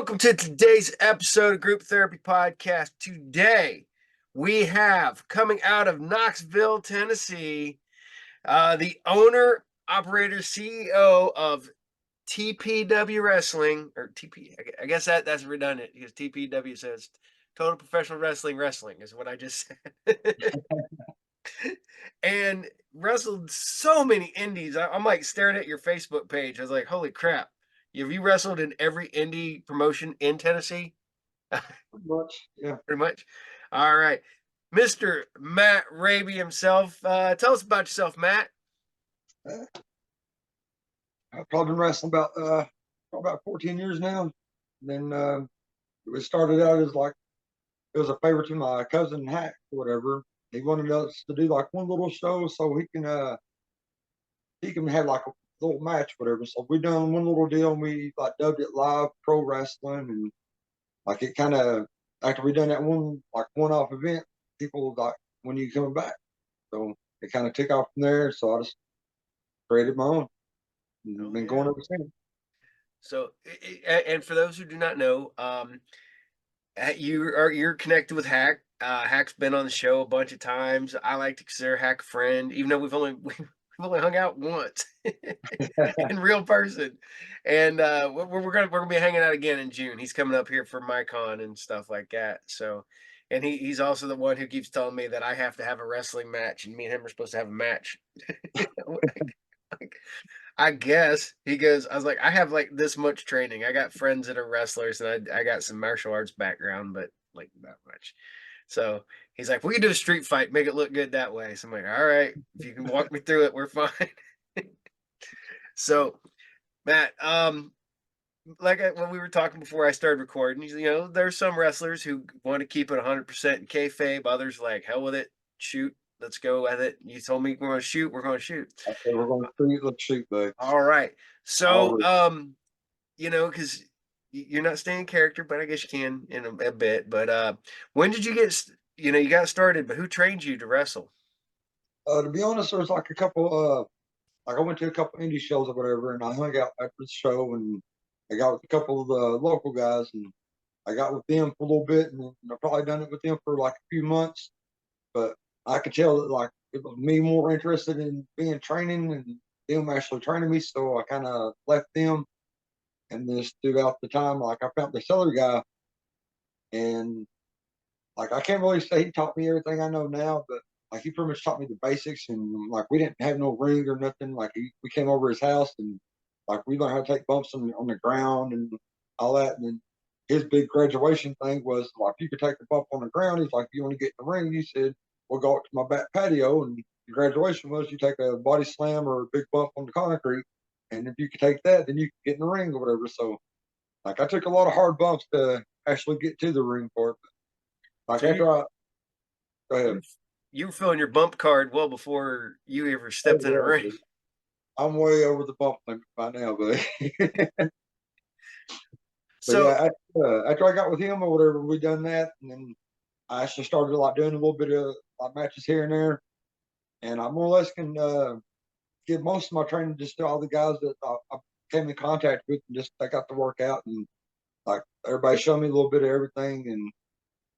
Welcome to today's episode of Group Therapy Podcast. Today, we have coming out of Knoxville, Tennessee, the owner, operator, CEO of TPW Wrestling, or TP. I guess that's redundant because TPW says Total Professional Wrestling. Wrestling is what I just said. And wrestled so many indies. I'm like staring at your Facebook page. I was like, holy crap. Have you wrestled in every indie promotion in Tennessee? Pretty much, yeah. Pretty much. All right. Mr. Matt Raby himself. Tell us about yourself, Matt. I've probably been wrestling about 14 years now. And then it started out as like it was a favor to my cousin Hack or whatever. He wanted us to do like one little show so he can have like a little match, whatever. So we done one little deal and we like dubbed it Live Pro Wrestling, and like it kind of after we done that one off event, people like, when you coming back? So it kind of took off from there. So I just created my own. Oh, Been yeah. going ever since. So, and for those who do not know, you're connected with Hack. Hack's been on the show a bunch of times. I like to consider Hack a friend, even though we've only hung out once in real person. And we're gonna be hanging out again in June. He's coming up here for MyCon and stuff like that. So, and he's also the one who keeps telling me that I have to have a wrestling match, and me and him are supposed to have a match. I guess he goes, I was like, I have like this much training. I got friends that are wrestlers, and I got some martial arts background, but like that much. So he's like, we can do a street fight, make it look good that way. So I'm like, all right, if you can walk me through it, we're fine. So Matt, when we were talking before I started recording, there's some wrestlers who want to keep it 100% in kayfabe. Others like, hell with it, shoot, let's go with it. You told me we're going to shoot, we're going to shoot. Okay, we're going to let's shoot, bud. All right. So, Already. because you're not staying in character, but I guess you can in a bit. But when did you get, you got started, but who trained you to wrestle? To be honest, there's like a couple. Like I went to a couple indie shows or whatever, and I hung out after the show, and I got with a couple of the local guys, and I got with them for a little bit, and I probably done it with them for like a few months. But I could tell that like it was me more interested in being training and them actually training me, so I kind of left them. And then throughout the time, like I found this other guy, and like I can't really say he taught me everything I know now, but like he pretty much taught me the basics. And like we didn't have no ring or nothing. Like we came over his house, and like we learned how to take bumps on the ground and all that. And then his big graduation thing was like you could take a bump on the ground. He's like, if you want to get in the ring, he said, we'll go up to my back patio. And the graduation was you take a body slam or a big bump on the concrete, and if you could take that, then you could get in the ring or whatever. So like I took a lot of hard bumps to actually get to the ring for it. Like So after I go ahead. you were filling your bump card well before you ever Oh, stepped in a yeah, ring. dude. I'm way over the bump limit by now, but but So, yeah, after I got with him or whatever, we done that, and then I actually started like doing a little bit of like matches here and there, and I more or less can give most of my training just to all the guys that I came in contact with, and just I got to work out, and like everybody showed me a little bit of everything, and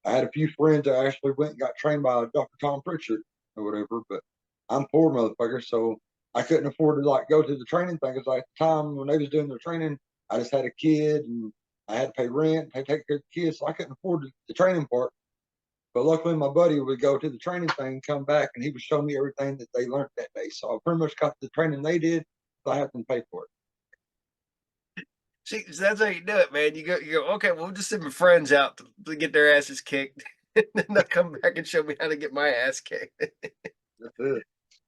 I had a few friends that actually went and got trained by Dr. Tom Pritchard or whatever, but I'm poor motherfucker, so I couldn't afford to like go to the training thing because like at the time when they was doing their training, I just had a kid and I had to pay rent, pay take care of the kids, so I couldn't afford the training part. But luckily my buddy would go to the training thing, come back, and he would show me everything that they learned that day. So I pretty much got the training they did, so I had to pay for it. see, so that's how you do it, man. You go, okay, we'll just send my friends out to get their asses kicked. And then they'll come back and show me how to get my ass kicked. That's it.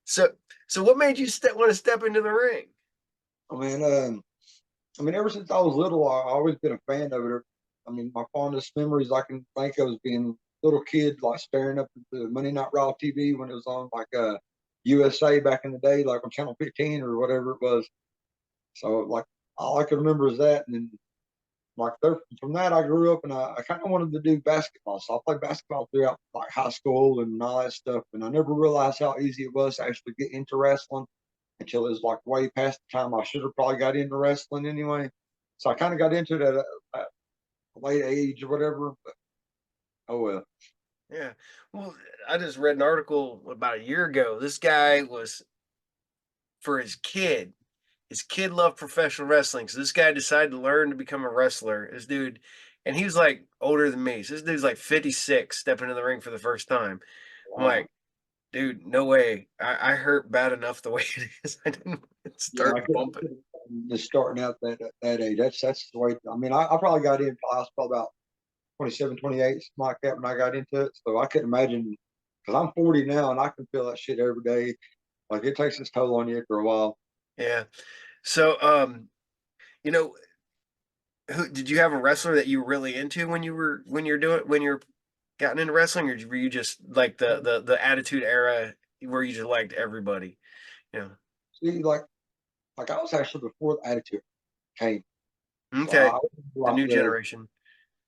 So, so what made you want to step into the ring? I mean, ever since I was little, I always been a fan of it. I mean, my fondest memories I can think of is being a little kid, like staring up at the Monday Night Raw TV when it was on like USA back in the day, like on Channel 15 or whatever it was. So like all I can remember is that, and then like there, from that I grew up and I kind of wanted to do basketball. So I played basketball throughout like high school and all that stuff, and I never realized how easy it was to actually get into wrestling until it was like way past the time I should have probably got into wrestling anyway. So I kind of got into that late age or whatever. But oh well. Yeah. Well, I just read an article about a year ago. This guy was for his kid. His kid loved professional wrestling, so this guy decided to learn to become a wrestler. This dude, and he was like older than me. So this dude's like 56, stepping in the ring for the first time. I'm Wow. like, dude, no way. I hurt bad enough the way it is. I didn't Yeah, start bumping. just starting out that age. That's the way. I mean, I probably got into I was probably about 27, 28, something like that when I got into it. So I couldn't imagine because I'm 40 now and I can feel that shit every day. Like it takes its toll on you after a while. Yeah. So, you know, who did you have a wrestler that you were really into when you're doing when you're gotten into wrestling, or were you just like the Attitude Era where you just liked everybody? You know. See, like I was actually before the attitude came. So Okay. The like new the generation.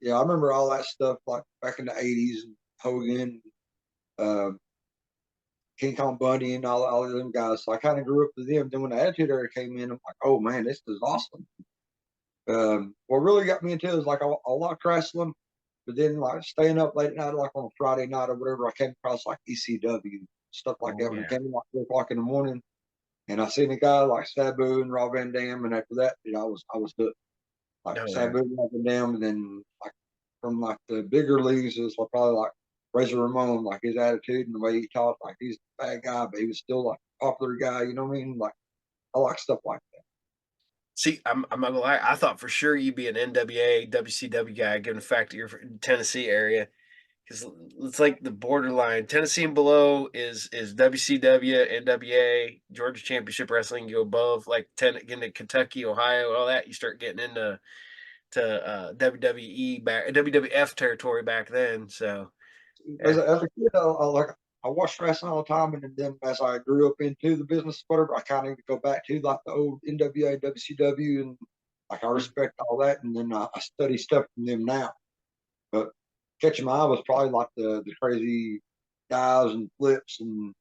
yeah, I remember all that stuff like back in the '80s and Hogan, uh, King Kong Bundy, and all of them guys. So I kind of grew up with them. Then when the Attitude Era came in, I'm like, oh man, this is awesome. What really got me into it was like I liked wrestling, but then like staying up late at night, like on a Friday night or whatever, I came across like ECW stuff like Oh that when it yeah. came in like 4 o'clock in the morning. And I seen a guy like Sabu and Rob Van Dam, and after that, dude, I was hooked. Like Oh yeah. Sabu and Rob Van Dam, and then like from like the bigger leagues is like probably like Razor Ramon, like his attitude and the way he talked, like he's a bad guy, but he was still like a popular guy. You know what I mean? Like I like stuff like that. See, I'm not gonna lie. I thought for sure you'd be an NWA, WCW guy, given the fact that you're from Tennessee area, because it's like the borderline. Tennessee and below is WCW, NWA, Georgia Championship Wrestling. You go above like get into Kentucky, Ohio, all that. You start getting into WWE WWF territory back then. So yeah, As a kid, I watched wrestling all the time, and then as I grew up into the business, whatever, I kind of go back to like the old NWA, WCW, and like I mm, respect all that, and then I study stuff from them now. But catching my eye was probably like the crazy dives and flips and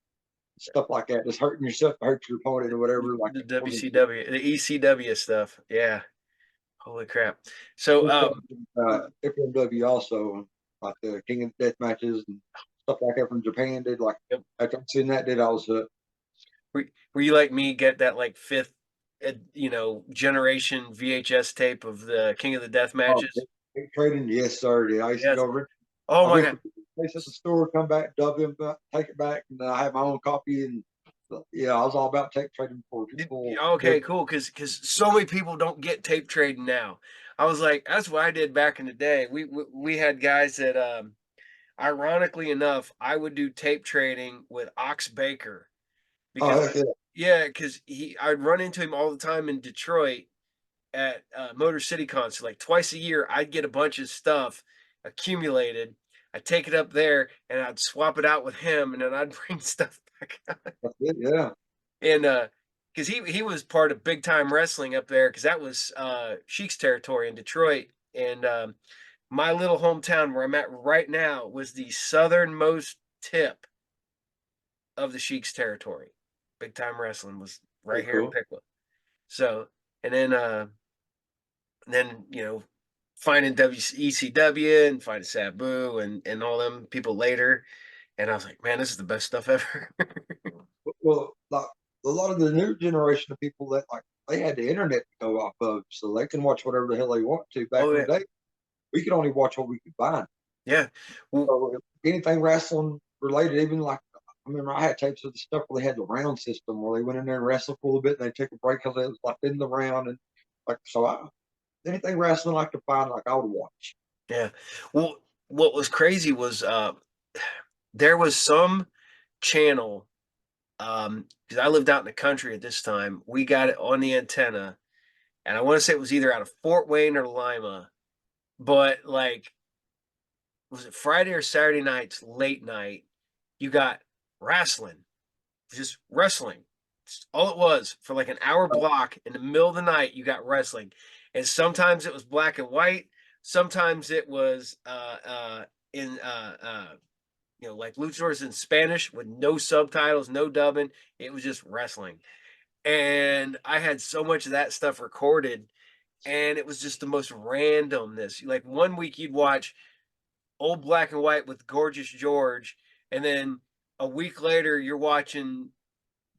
stuff like that, just hurting yourself to hurt your opponent or whatever. Like the WCW, the ECW stuff. Yeah, holy crap. So FMW also, like the King of Death matches and stuff like that from Japan. Did like yep. after I seen that, did I was Were you like me, get that like fifth, generation VHS tape of the King of the Death oh, matches? trading? Yes, sir. Did I used to Yes. go over? Oh I've my been god. to the place at the store, come back, dub them, take it back, and then I have my own copy. And yeah, I was all about take trading for people. Okay, cool. Because so many people don't get tape trading now. I was like, that's what I did back in the day. We had guys that, ironically enough, I would do tape trading with Ox Baker Oh, because heck yeah. yeah, because I'd run into him all the time in Detroit at Motor City Concert. Like twice a year, I'd get a bunch of stuff accumulated. I'd take it up there and I'd swap it out with him, and then I'd bring stuff back out. That's it, yeah. And because he was part of big time wrestling up there, because that was Sheik's territory in Detroit, and my little hometown where I'm at right now was the southernmost tip of the Sheik's territory. Big time wrestling was right Pretty here in cool. Pickla. So, and then finding WECW and finding Sabu and all them people later, and I was like, man, this is the best stuff ever. Well, like a lot of the new generation of people that like they had the internet to go off of, so they can watch whatever the hell they want to. Back Oh in the yeah, day, we could only watch what we could find. yeah. Well, So anything wrestling related, even like I remember I had tapes of the stuff where they had the round system where they went in there and wrestled for a little bit and they took a break because it was like in the round and like so I anything wrestling I could find like I would watch. yeah. Well, what was crazy was there was some channel, because I lived out in the country at this time. We got it on the antenna, and I want to say it was either out of Fort Wayne or Lima, but like, was it Friday or Saturday nights, late night? You got wrestling, just wrestling. It's all it was for like an hour block in the middle of the night. You got wrestling, and sometimes it was black and white. Sometimes it was in like luchadors in Spanish with no subtitles, no dubbing. It was just wrestling, and I had so much of that stuff recorded. and it was just the most randomness. Like one week you'd watch old black and white with Gorgeous George, and then a week later you're watching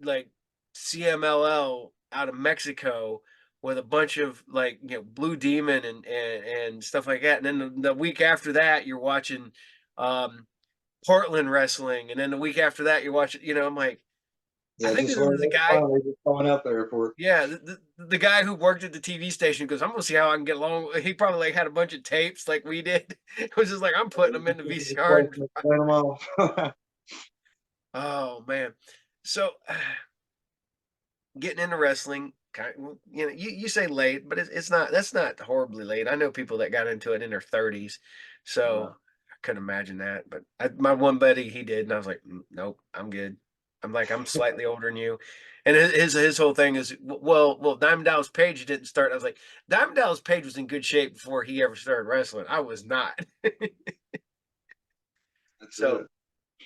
like CMLL out of Mexico with a bunch of like Blue Demon and stuff like that. And then the week after that you're watching um Portland wrestling, and then the week after that you're watching. I'm like, I Yeah, think just this where is the they're guy. finally just going out there for it. Yeah, the guy who worked at the TV station goes, I'm gonna see how I can get along. He probably like had a bunch of tapes like we did. It was just like I'm putting them in the VCR and Ran 'em off. oh man. So getting into wrestling, you say late, but it's not. That's not horribly late. I know people that got into it in their 30s, so Right. I couldn't imagine that. But my one buddy, he did, and I was like, nope, I'm good. I'm like, I'm slightly older than you, and his whole thing is, well, Diamond Dallas Page didn't start. I was like, Diamond Dallas Page was in good shape before he ever started wrestling. I was not. That's So, it.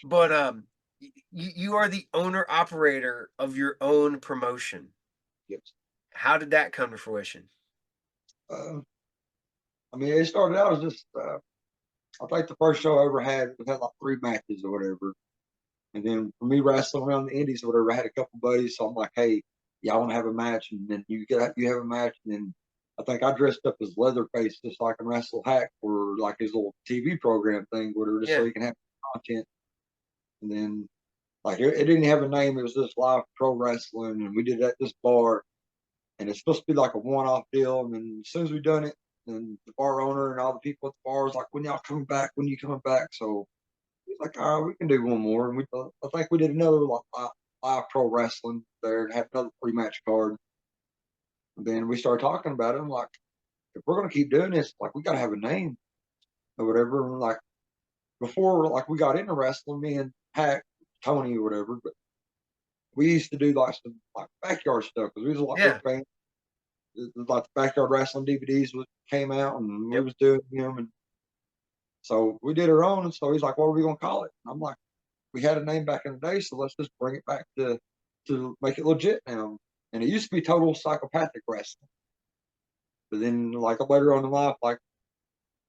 but you are the owner operator of your own promotion. Yes. How did that come to fruition? Uh, I mean, it started out as just, I think the first show I ever had, we had like 3 matches or whatever. And then for me wrestling around the indies or whatever, I had a couple buddies. So I'm like, hey, yeah, I want to have a match. And then you have a match. And then I think I dressed up as Leatherface just so I can wrestle Hack for like his little TV program thing, whatever, just so Yeah, he can have content. And then like it didn't have a name. It was just live pro wrestling. And we did it at this bar. And it's supposed to be like a one-off deal. And then as soon as we done it, and the bar owner and all the people at the bar was like, "When y'all coming back? When you coming back?" So he's like, "All right, we can do one more." And I think we did another like live pro wrestling there and had another 3 match card. And then we started talking about it. I'm like, if we're gonna keep doing this, like we gotta have a name or whatever. And like before, like we got into wrestling, me and Hack, Tony or whatever, but we used to do like some like backyard stuff because we was a lot big yeah, fans. Like the backyard wrestling DVDs came out and we yep. was doing them, and so we did our own. And so he's like, "What are we gonna call it?" And I'm like, "We had a name back in the day, so let's just bring it back to make it legit now." And it used to be Total Psychopathic Wrestling, but then like later on in life, like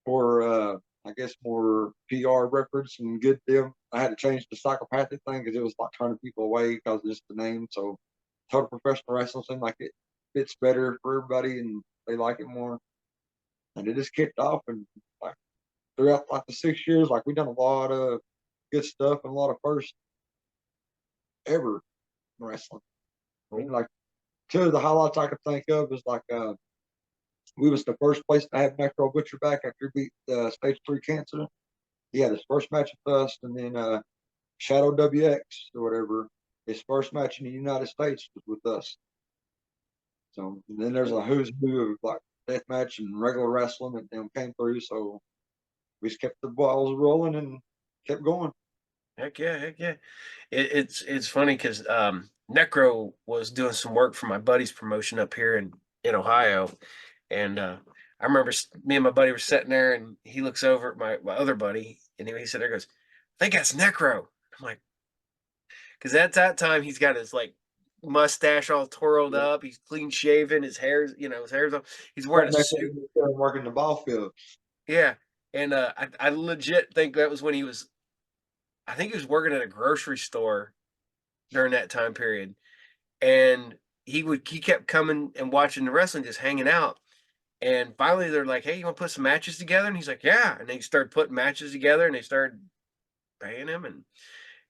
for I guess more PR reference and good them, I had to change the psychopathic thing because it was like turning people away because of just the name. So Total Professional Wrestling seemed like it fits better for everybody and they like it more. And it just kicked off, and like throughout like the 6 years, like we've done a lot of good stuff and a lot of first ever in wrestling. I mean, Cool. like two of the highlights I could think of is like we was the first place to have Necro Butcher back after he beat stage 3 cancer. He had his first match with us, and then Shadow WX or whatever. His first match in the United States was with us. So then there's a who's who of like death match and regular wrestling that them came through. So we just kept the balls rolling and kept going. Heck yeah, heck yeah. It's funny because Necro was doing some work for my buddy's promotion up here in Ohio, and I remember me and my buddy were sitting there, and he looks over at my other buddy, and he said, "There goes, I think that's Necro." I'm like, because at that time he's got his like mustache all twirled Yeah. up, he's clean shaven, his hair's up, he's wearing That a Necro suit. was working the ball field. Yeah, and I legit think that was when he was. I think he was working at a grocery store during that time period, and he kept coming and watching the wrestling, just hanging out. And finally, they're like, "Hey, you want to put some matches together?" And he's like, "Yeah." And they started putting matches together, and they started paying him.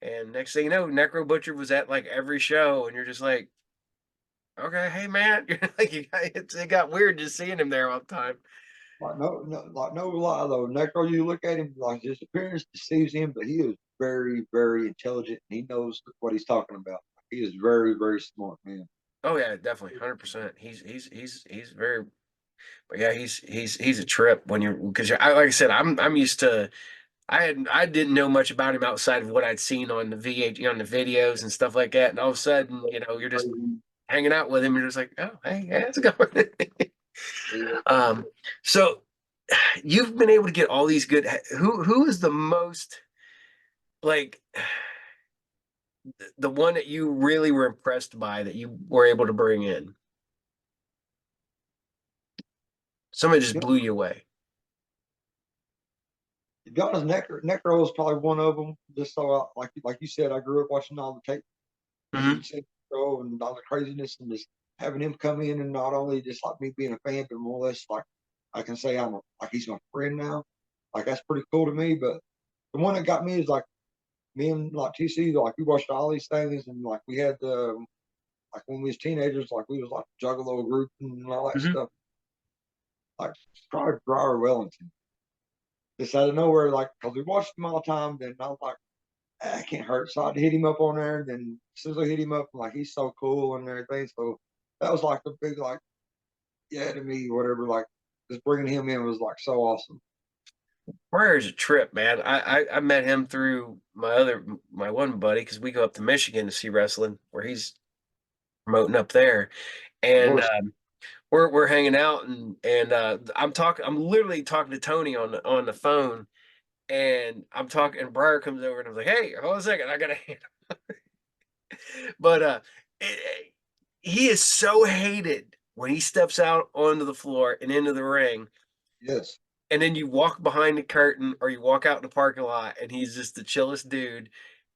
And next thing you know, Necro Butcher was at like every show, and you're just like, "Okay, hey man," you're like, it got weird just seeing him there all the time. Like no lie though, Necro, you look at him like his appearance deceives him, but he is very, very intelligent and he knows what he's talking about. He is very, very smart man. Oh yeah, definitely, 100%. He's very, but yeah, he's a trip when you're because like I said, I'm used to. I didn't know much about him outside of what I'd seen on the VH on the videos and stuff like that. And all of a sudden, you're just Crazy. hanging out with him. You're just like, oh, hey, how's it going? Yeah. um, so you've been able to get all these good. Who is the most like the one that you really were impressed by that you were able to bring in? Somebody just You know, blew you away. to be honest, Necro is probably one of them. Just so, like you said, I grew up watching all the tape Hmm. and seeing Necro and all the craziness, and just having him come in and not only just like me being a fan, but more or less like I can say like he's my friend now. Like that's pretty cool to me. But the one that got me is like me and like TC, like we watched all these things, and like we had the like when we was teenagers, like we was like Juggalo group and all that Hmm. stuff. Like probably Briar Wellington. Just out of nowhere, like because we watched him all the time, then I was like, I can't hurt. So I hit him up on there. Then as soon as I hit him up, I'm like he's so cool and everything. So that was like the big like yeah to me, whatever. Like just bringing him in was like so awesome. Warrior's a trip, man. I met him through my one buddy because we go up to Michigan to see wrestling where he's promoting up there, and Horse, we're hanging out and I'm literally talking to Tony on the phone, and I'm talking and Briar comes over and I'm like, hey, hold on a second, I gotta hand. But he is so hated when he steps out onto the floor and into the ring. yes. And then you walk behind the curtain or you walk out in the parking lot and he's just the chillest dude.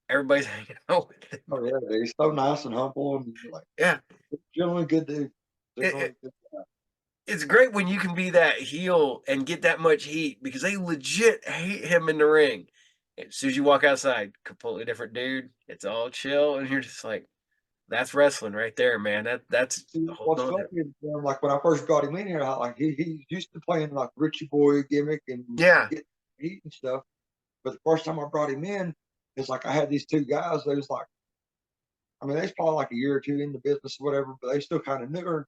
Everybody's hanging out with him. Oh yeah, he's so nice and humble and like Yeah. generally good dude. It, it, Generally good. it's great when you can be that heel and get that much heat because they legit hate him in the ring. As soon as you walk outside, completely different dude. It's all chill, and you're just like, that's wrestling right there, man. That's See, a whole what's funny nother. is like when I first got him in here, like he used to playing like Richie Boy gimmick and Yeah. get heat and stuff. But the first time I brought him in, it's like I had these two guys. They was like, I mean, they was probably like a year or two in the business or whatever, but they still kind of newer.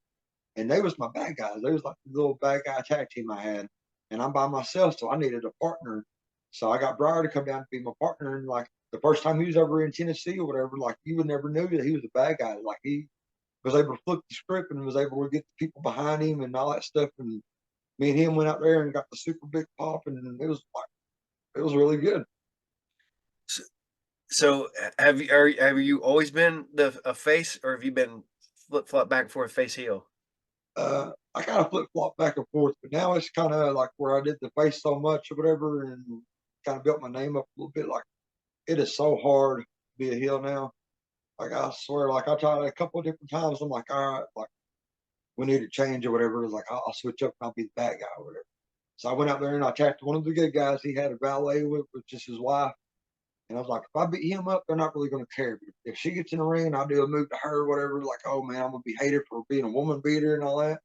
And they was my bad guys. They was like the little bad guy tag team I had. And I'm by myself, so I needed a partner. So I got Briar to come down to be my partner. And like the first time he was ever in Tennessee or whatever, like you would never knew that he was a bad guy. Like he was able to flip the script and was able to get the people behind him and all that stuff. And me and him went out there and got the super big pop, and it was like it was really good. So, so have you always been the a face, or have you been flip flop back and forth face heel? I kind of flip flop back and forth, but now it's kind of like where I did the face so much or whatever, and kind of built my name up a little bit. Like it is so hard to be a heel now. Like I swear, like I tried a couple of different times. I'm like, all right, like we need to change or whatever. It's like I'll switch up and I'll be the bad guy or whatever. So I went out there and I attacked one of the good guys. He had a valet with just his wife. And I was like, if I beat him up, they're not really going to care. But if she gets in the ring and I do a move to her or whatever, like, oh man, I'm going to be hated for being a woman beater and all that.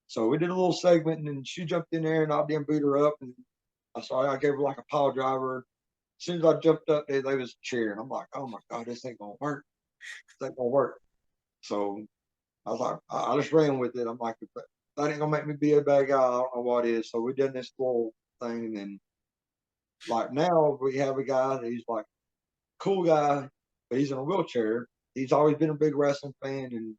So we did a little segment and then she jumped in there and I didn't beat her up. And I gave her like a pile driver. As soon as I jumped up, they was cheering. I'm like, oh my God, this ain't going to work. This ain't going to work. So I was like, I just ran with it. I'm like, if that ain't going to make me be a bad guy, I don't know what is. So we did this little thing. And like now we have a guy that he's like, cool guy, but he's in a wheelchair. He's always been a big wrestling fan, and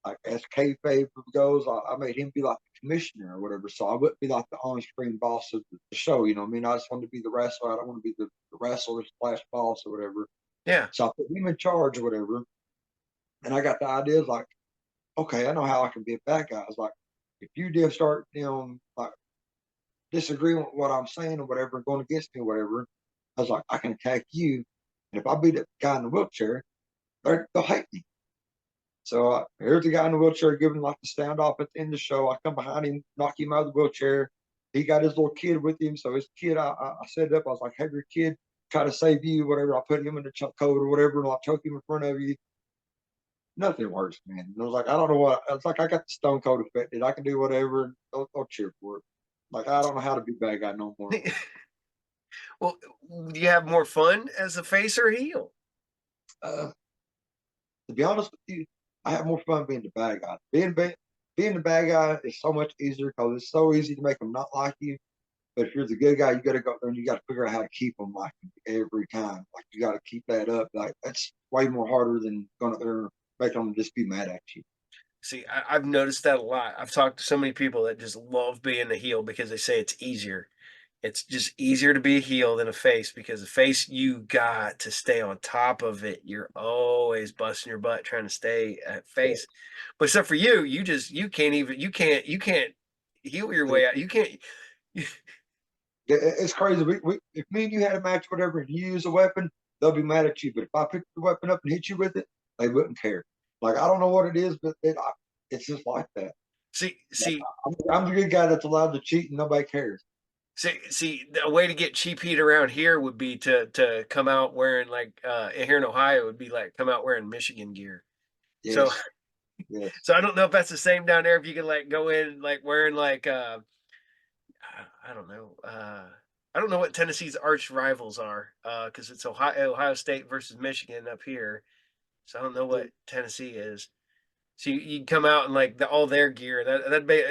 like as kayfabe goes, I made him be like the commissioner or whatever. So I wouldn't be like the on-screen boss of the show. You know what I mean? I just wanted to be the wrestler. I don't want to be the wrestler slash boss or whatever. Yeah. So I put him in charge or whatever, and I got the ideas like, okay, I know how I can be a bad guy. I was like, if you did start, like disagreeing with what I'm saying or whatever, going against me or whatever, I was like, I can attack you, and if I beat up the guy in the wheelchair, they'll hate me. So here's the guy in the wheelchair giving like the standoff at the end of the show. I come behind him, knock him out of the wheelchair. He got his little kid with him. So his kid, I set it up. I was like, have your kid try to save you, whatever. I put him in the choke code or whatever, and I'll choke him in front of you. Nothing works, man. And I was like, I don't know what. It's like I got the stone cold affected. I can do whatever. Don't cheer for it. Like I don't know how to be bad guy no more. Well, do you have more fun as a face or a heel? Uh, to be honest with you, I have more fun being the bad guy. Being the bad guy is so much easier because it's so easy to make them not like you. But if you're the good guy, you got to go there and you got to figure out how to keep them like every time. Like you got to keep that up. Like that's way more harder than going up there and making them just be mad at you. See, I've noticed that a lot. I've talked to so many people that just love being a heel because they say it's easier. It's just easier to be a heel than a face because a face, you got to stay on top of it. You're always busting your butt trying to stay at face. But except for you, you can't even, you can't heal your way out. You can't. It's crazy. If me and you had a match, whatever, and you use a weapon, they'll be mad at you. But if I pick the weapon up and hit you with it, they wouldn't care. Like I don't know what it is, but it's just like that. See, Like, see, I'm the good guy that's allowed to cheat and nobody cares. see. The way to get cheap heat around here would be to come out wearing like here in Ohio would be like come out wearing Michigan gear. So Yes, yes. so I don't know if that's the same down there. If you can like go in like wearing like I don't know. I don't know what Tennessee's arch rivals are because it's Ohio State versus Michigan up here. So I don't know what Tennessee is. So you come out in like all their gear. That be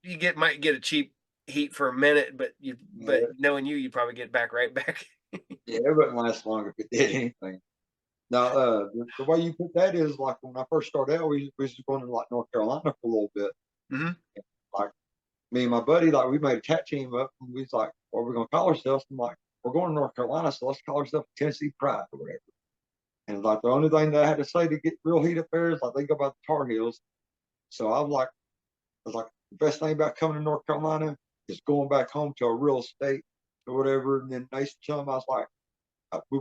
you get might get a cheap heat for a minute, but Yeah, knowing you, you probably get back right back. yeah, it wouldn't last long if it did anything. Now, the way you put that is like when I first started out, we was going to like North Carolina for a little bit. Hmm. Like me and my buddy, like we made a cat team up, and we was like, "What are we gonna call ourselves?" I'm like, "We're going to North Carolina, so let's call ourselves Tennessee Pride or whatever." And like the only thing that I had to say to get real heat up there is like they go by the Tar Heels. So I was like, the best thing about coming to North Carolina is going back home to a real state or whatever. And then they tell them I was like,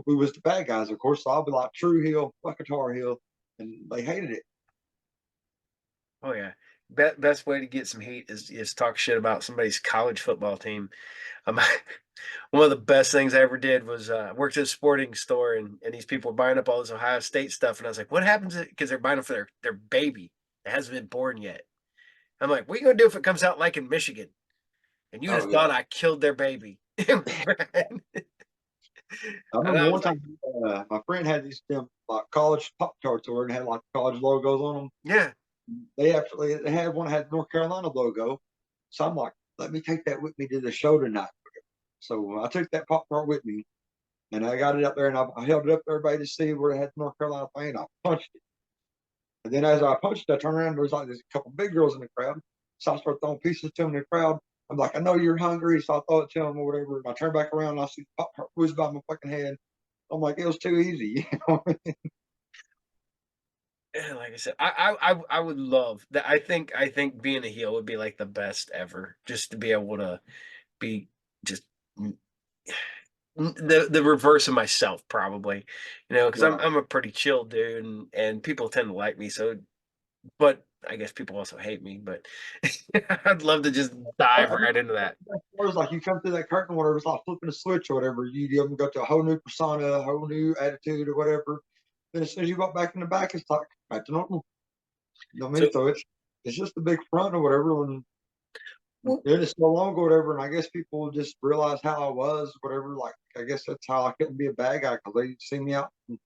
we was the bad guys, of course. So I'll be like, True Hill, fuck a Tar Heel, and they hated it. Oh yeah, best way to get some heat is talk shit about somebody's college football team. Um, one of the best things I ever did was worked at a sporting store and these people were buying up all this Ohio State stuff and I was like, what happens because they're buying it for their baby that hasn't been born yet. I'm like, what are you gonna do if it comes out like in Michigan? And you'd have Oh yeah, thought I killed their baby. and I I remember was one like, time my friend had these damn like college Pop Tarts or and had like college logos on them. yeah. They had one that had North Carolina logo. So I'm like, let me take that with me to the show tonight. So I took that Pop Tart with me, and I got it up there, and I held it up for everybody to see where it had North Carolina thing. I punched it, and then as I punched it, I turned around. There was like there's a couple big girls in the crowd, so I started throwing pieces to them in the crowd. I'm like, I know you're hungry, so I throw it to them or whatever. And I turn back around, and I see the Pop Tart whiz by my fucking head. I'm like, it was too easy. You know? And like I said, I would love that. I think being a heel would be like the best ever. Just to be able to be just the reverse of myself probably, because I'm Right. I'm a pretty chill dude and people tend to like me. So, but I guess people also hate me. But I'd love to just dive I mean, right into that. it was like you come through that curtain, or whatever. It's like flipping a switch or whatever. You go to a whole new persona, a whole new attitude or whatever. Then as soon as you walk back in the back, it's like back to normal. You know what I So, mean? So it's just a big front or whatever. When well, then it's no longer whatever, and I guess people just realize how I was, whatever. Like I guess that's how I couldn't be a bad guy because they see me out. And,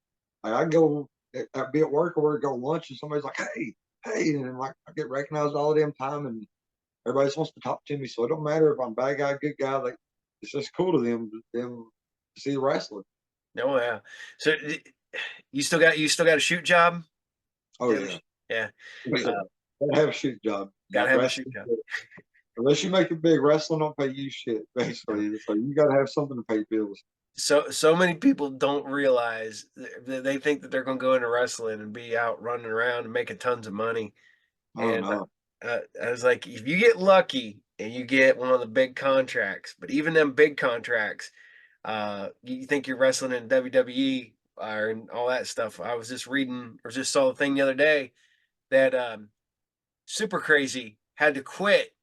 like I go, I'd be at work or go to lunch, and somebody's like, "Hey, hey," and like I get recognized all the damn time, and everybody just wants to talk to me. So it don't matter if I'm bad guy, good guy. Like it's just cool to them to see the wrestling. no, yeah. So you still got a shoot job? Oh You have a yeah, yeah. yeah. Uh, Gotta have a shoot job. gotta Like have a shoot wrestling, job. unless you make it big, wrestling don't pay you shit No. basically. So you gotta have something to pay bills. So many people don't realize they think that they're going to go into wrestling and be out running around and making tons of money. Oh And no, I was like, if you get lucky and you get one of the big contracts, but even them big contracts, you think you're wrestling in WWE and all that stuff. I was just reading or just saw a thing the other day that Super Crazy had to quit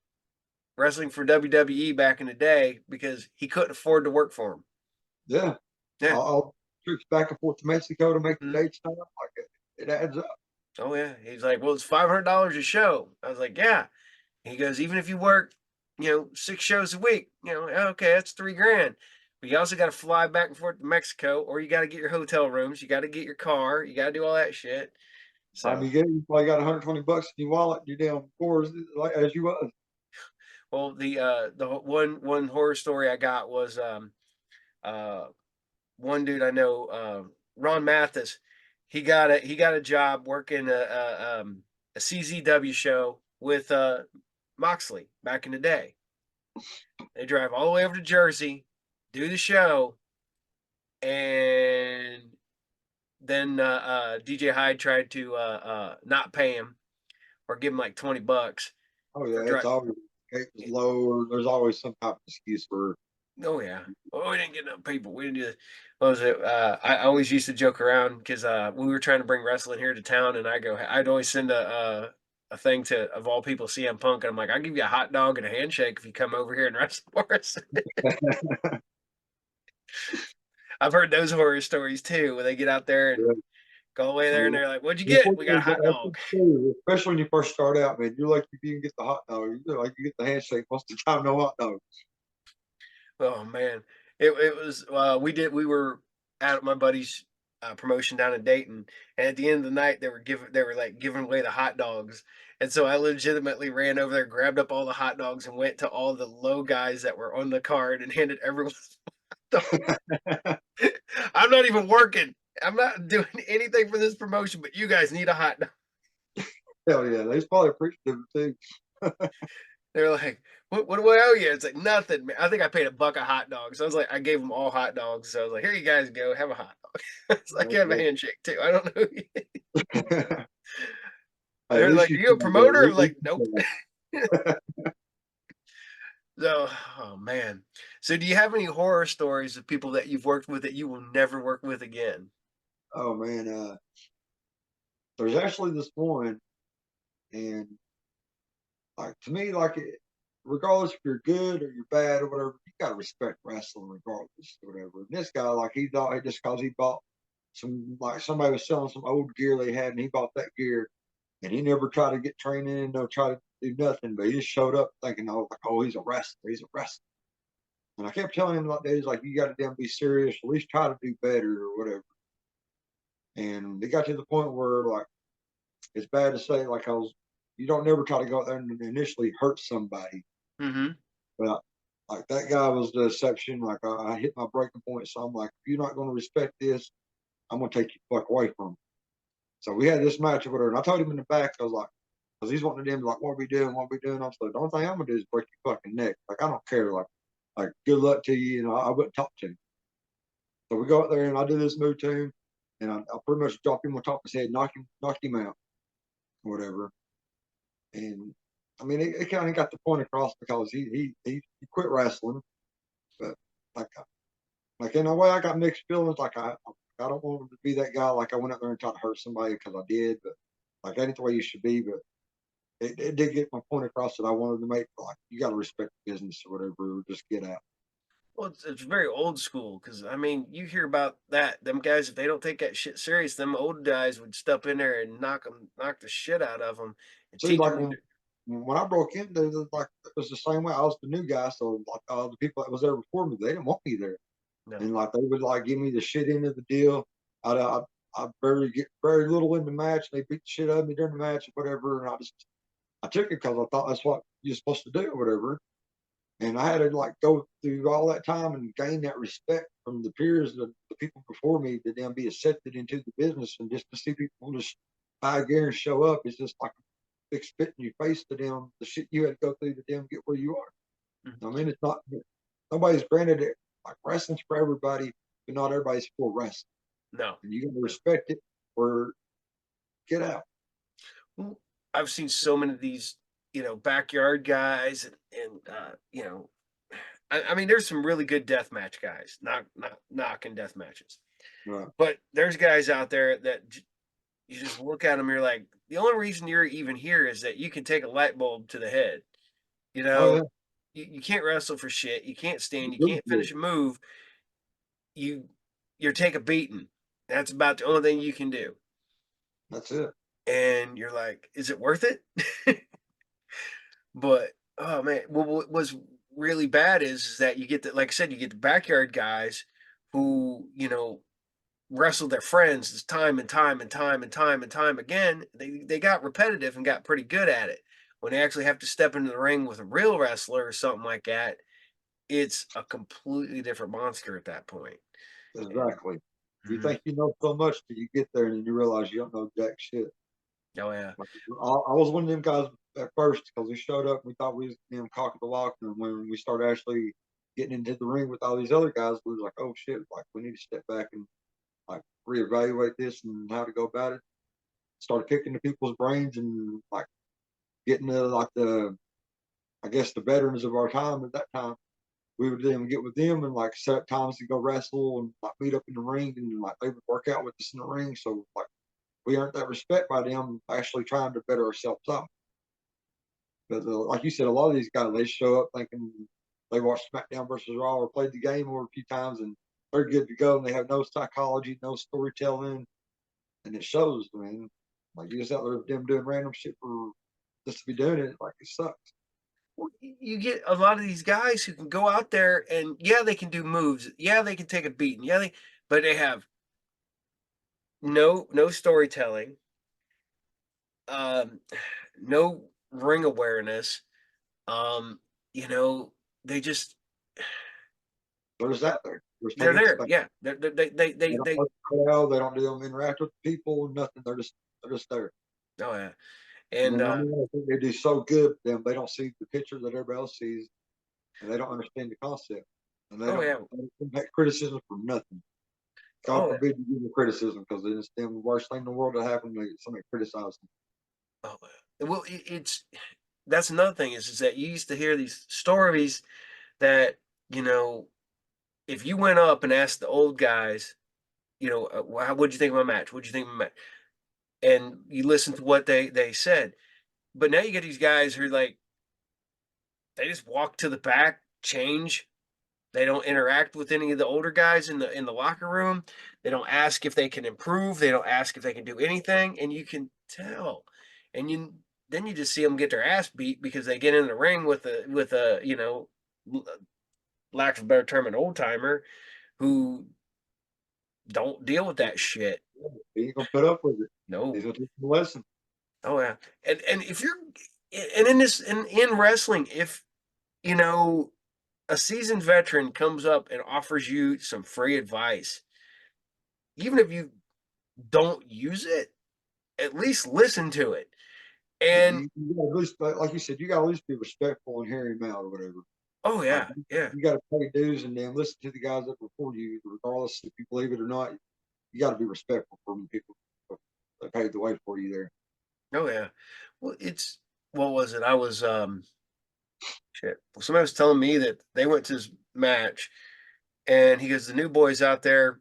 wrestling for WWE back in the day because he couldn't afford to work for him. yeah. Yeah. I'll trips back and forth to Mexico to make the Mhm. dates time. Like it adds up. Oh yeah. He's like, well, it's $500 a show. I was like, yeah. He goes, even if you work, 6 shows a week, okay, that's 3 grand. But you also got to fly back and forth to Mexico, or you got to get your hotel rooms, you got to get your car, you got to do all that shit. Time So, you get it, you probably got 120 bucks in your wallet. You damn poor like as you was. well, the one horror story I got was uh one dude I know, Ron Mathis. He got a job working a CZW show with Moxley back in the day. They drive all the way over to Jersey, do the show, and then DJ Hyde tried to not pay him or give him like $20 Oh for yeah, it's drive. obvious. gate was low, or there's always some type of excuse for. Oh yeah. Oh, we didn't get enough people. We didn't do this. What was it? I always used to joke around because we were trying to bring wrestling here to town, and I'd always send a thing to of all people CM Punk, and I'm like, I'll give you a hot dog and a handshake if you come over here and wrestle for us. I've heard those horror stories too, where they get out there and Yeah. go away there, and So, they're like, "What'd you get?" We got a unfortunately, hot that's the dog. thing, especially when you first start out, man. You're like, if you can get the hot dog, you're like you get the handshake most of the time, no hot dog. Oh man, it was. We were at my buddy's promotion down in Dayton, and at the end of the night, they were like giving away the hot dogs, and so I legitimately ran over there, grabbed up all the hot dogs, and went to all the low guys that were on the card and handed everyone. a hot dog. I'm not even working. I'm not doing anything for this promotion, but you guys need a hot dog. Hell yeah, they probably appreciative too. They're like, what do I owe you? It's like nothing, man. I think I paid $1 a hot dog. So I was like, I gave them all hot dogs. So I was like, here you guys go, have a hot dog. It's like you have a handshake too. I don't know. At They're least like, you are you a can, at promoter? I'm least like, nope. So, oh man. So do you have any horror stories of people that you've worked with that you will never work with again? oh man, there's actually this one, and like to me, like regardless if you're good or you're bad or whatever, you gotta respect wrestling regardless or whatever. And this guy, like he thought just because he bought some, like somebody was selling some old gear they had, and he bought that gear, and he never tried to get training and no try to do nothing, but he just showed up thinking, oh, like, oh, he's a wrestler, he's a wrestler. And I kept telling him like days, like you got to damn be serious, at least try to do better or whatever. And it got to the point where like it's bad to say, like I was, you don't never try to go out there and initially hurt somebody. Mm-hmm. But like that guy was the exception. Like I hit my breaking point, so I'm like, if you're not going to respect this, I'm going to take you fuck away from him. So we had this match or whatever, and I told him in the back, I was like, because he's wanting to them like, what are we doing? What are we doing? I was like, the only thing I'm gonna do is break your fucking neck. Like I don't care. Like good luck to you. You know, I wouldn't talk to him. So we go out there and I do this move to him, and I pretty much drop him on top of his head, knock him out, or whatever. And I mean, it kind of got the point across because he quit wrestling, but like like in a way, I got mixed feelings. Like I don't want him to be that guy. Like I went out there and tried to hurt somebody because I did, but like that ain't the way you should be. But it did get my point across that I wanted to make. Like you got to respect the business or whatever, or just get out. Well, it's very old school because I mean, you hear about that. Them guys, if they don't take that shit serious, them old guys would step in there and knock the shit out of them and See, teach like them. when I broke in, there was like it was the same way. I was the new guy, so like the people that was there before me, they didn't want me there, No. and like they would like give me the shit end of the deal. I barely get very little in the match. They beat the shit out of me during the match or whatever, and I took it because I thought that's what you're supposed to do or whatever. And I had to like go through all that time and gain that respect from the peers, the people before me, to then be accepted into the business. And just to see people just buy gear and show up is just like a big spit in your face to them. The shit you had to go through to them get where you are. Mhm. I mean, it's not nobody's granted it. Like wrestling's for everybody, but not everybody's for wrestling. No. And you got to No. respect it or get out. Well, I've seen so many of these, backyard guys and I mean, there's some really good death match guys, not knocking death matches. Right. But there's guys out there that you just look at them, you're like, the only reason you're even here is that you can take a light bulb to the head. You Oh know, yeah, you can't wrestle for shit. You can't stand. You really can't good. finish a move. You you're take a beating. That's about the only thing you can do. That's it. And you're like, is it worth it? But oh man, what was really bad is that you get the like I said, you get the backyard guys who wrestled their friends time and time and time and time and time again. They got repetitive and got pretty good at it. When they actually have to step into the ring with a real wrestler or something like that, it's a completely different monster at that point. And Exactly. You mhm. think you know so much till you get there and then you realize you don't know jack shit. Oh yeah. Like, I was one of them guys at first because we showed up. We thought we was cock of the walk, and when we started actually getting into the ring with all these other guys, we was like, "Oh shit! Like we need to step back and like reevaluate this and how to go about it." Started kicking the people's brains and like getting the I guess the veterans of our time at that time, we would then get with them and like set up times to go wrestle and like meet up in the ring and like they would work out with us in the ring. So like we earned that respect by them actually trying to better ourselves up. But like you said, a lot of these guys they show up thinking they watched SmackDown versus Raw or played the game over a few times and they're good to go and they have no psychology, no storytelling, and it shows, man. Like you just out there with them doing random shit for just to be doing it, like it sucks. Well, you get a lot of these guys who can go out there and yeah, they can do moves. Yeah, they can take a beating. But they have no storytelling, um, no ring awareness. Um, you know, they just They're just out there. They're just they're taking up there. space. Yeah, They don't they. work the crowd. They don't do them interact with people. Nothing. They're just there. Oh yeah, And and then number one, I think they do so good. Them they don't see the picture that everybody else sees, and they don't understand the concept, and oh yeah, they don't take criticism for nothing. God oh yeah, forbid you give them criticism because it's the worst thing in the world to happen. Somebody criticize them. oh yeah. Well, it's that's another thing is that you used to hear these stories that you know if you went up and asked the old guys, what'd you think of my match? What'd you think of my match? And you listen to what they said. But now you get these guys who are like they just walk to the back, change. They don't interact with any of the older guys in the locker room. They don't ask if they can improve. They don't ask if they can do anything, and you can tell. And then you just see them get their ass beat because they get in the ring with a lack of a better term, an old timer who don't deal with that shit. He ain't gonna put up with it. He's No. gonna teach them a lesson. Oh yeah. And if you're and in this in wrestling, if you know a seasoned veteran comes up and offers you some free advice, even if you don't use it, at least listen to it. Yeah, And you gotta at least, like you said, you gotta at least be respectful and hear him out or whatever. oh Like yeah, yeah. you gotta pay dues and then listen to the guys that before you, regardless if you believe it or not. You gotta be respectful for the people that paved the way for you there. Oh yeah. Well, it's what was it? I was shit. Somebody was telling me that they went to this match and he goes, the new boys out there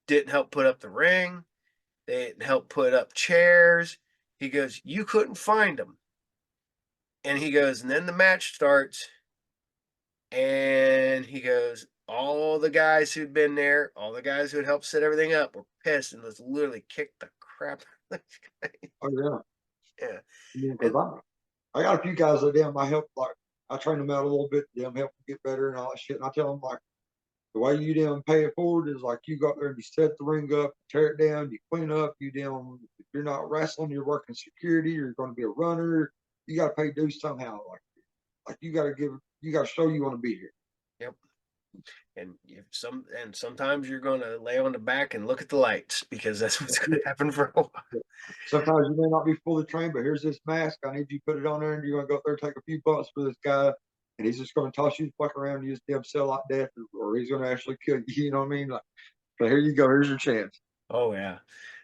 didn't help put up the ring. They didn't help put up chairs. He goes, you couldn't find them. And he goes, and then the match starts, and he goes, all the guys who'd been there, all the guys who had helped set everything up were pissed and just literally kicked the crap out of this guy. Oh yeah, Yeah. because And I got a few guys that them I help like I train them out a little bit, them help them get better and all that shit. And I tell them like the way you them pay it forward is like you go out there and you set the ring up, tear it down, you clean up, you them if you're not wrestling, you're working security, you're going to be a runner. You got to pay dues somehow. Like you got to you got to show you want to be here. yep. And sometimes you're gonna lay on the back and look at the lights because that's what's gonna happen for a while. Sometimes you may not be fully trained, but here's this mask. I need you to put it on there, and you're gonna go up there and take a few bumps for this guy, and he's just gonna toss you the fuck around and use damn cell like death, or he's gonna actually kill you. You know what I mean? Like, so here you go. Here's your chance. Oh yeah.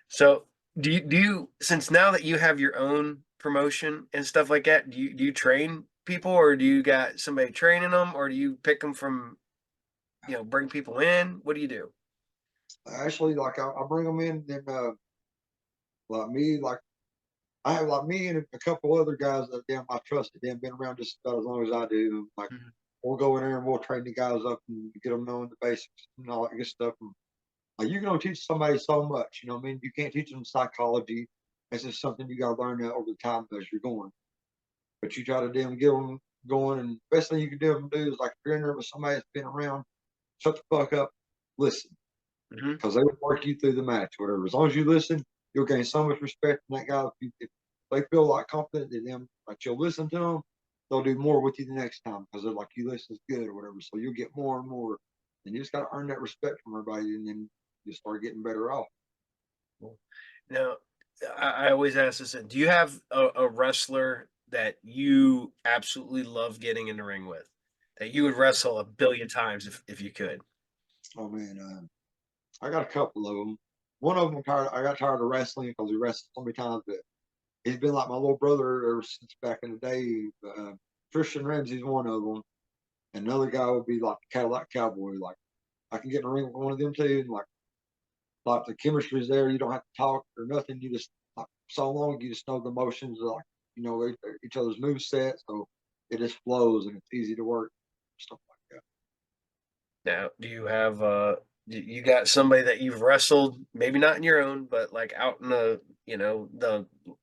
So do you since now that you have your own promotion and stuff like that, do you train people or do you got somebody training them or do you pick them from bring people in? What do you do? Actually, like I bring them in, and like me, like I have like me and a couple other guys that damn I trust that damn been around just about as long as I do. Like Mhm. we'll go in there and we'll train the guys up and get them knowing the basics and all that good stuff. And like you can only teach somebody so much, you know what I mean? You can't teach them psychology. It's just something you got to learn over the time as you're going. But you try to damn get them going, and the best thing you can do is like if you're in there with somebody that's been around, shut the fuck up, listen, Mhm. because they will work you through the match, whatever. As long as you listen, you'll gain so much respect from that guy. If they feel like confident in them, like you'll listen to them, they'll do more with you the next time because they're like you listen is good or whatever. So you'll get more and more, and you just got to earn that respect from everybody, and then you start getting better off. Cool. Now, I always ask this, do you have a wrestler that you absolutely love getting in the ring with? That you would wrestle a billion times if you could? Oh man, I got a couple of them. One of them, I got tired of wrestling because we wrestled so many times. But he's been like my little brother ever since back in the day. Christian Ramsey's one of them, and another guy would be like the Cadillac Cowboy. Like I can get in the ring with one of them two, and like the chemistry's there. You don't have to talk or nothing. You just like so long. You just know the motions, like each other's move set, so it just flows and it's easy to work. Stuff like that. Now, do you have you got somebody that you've wrestled, maybe not in your own, but like out in the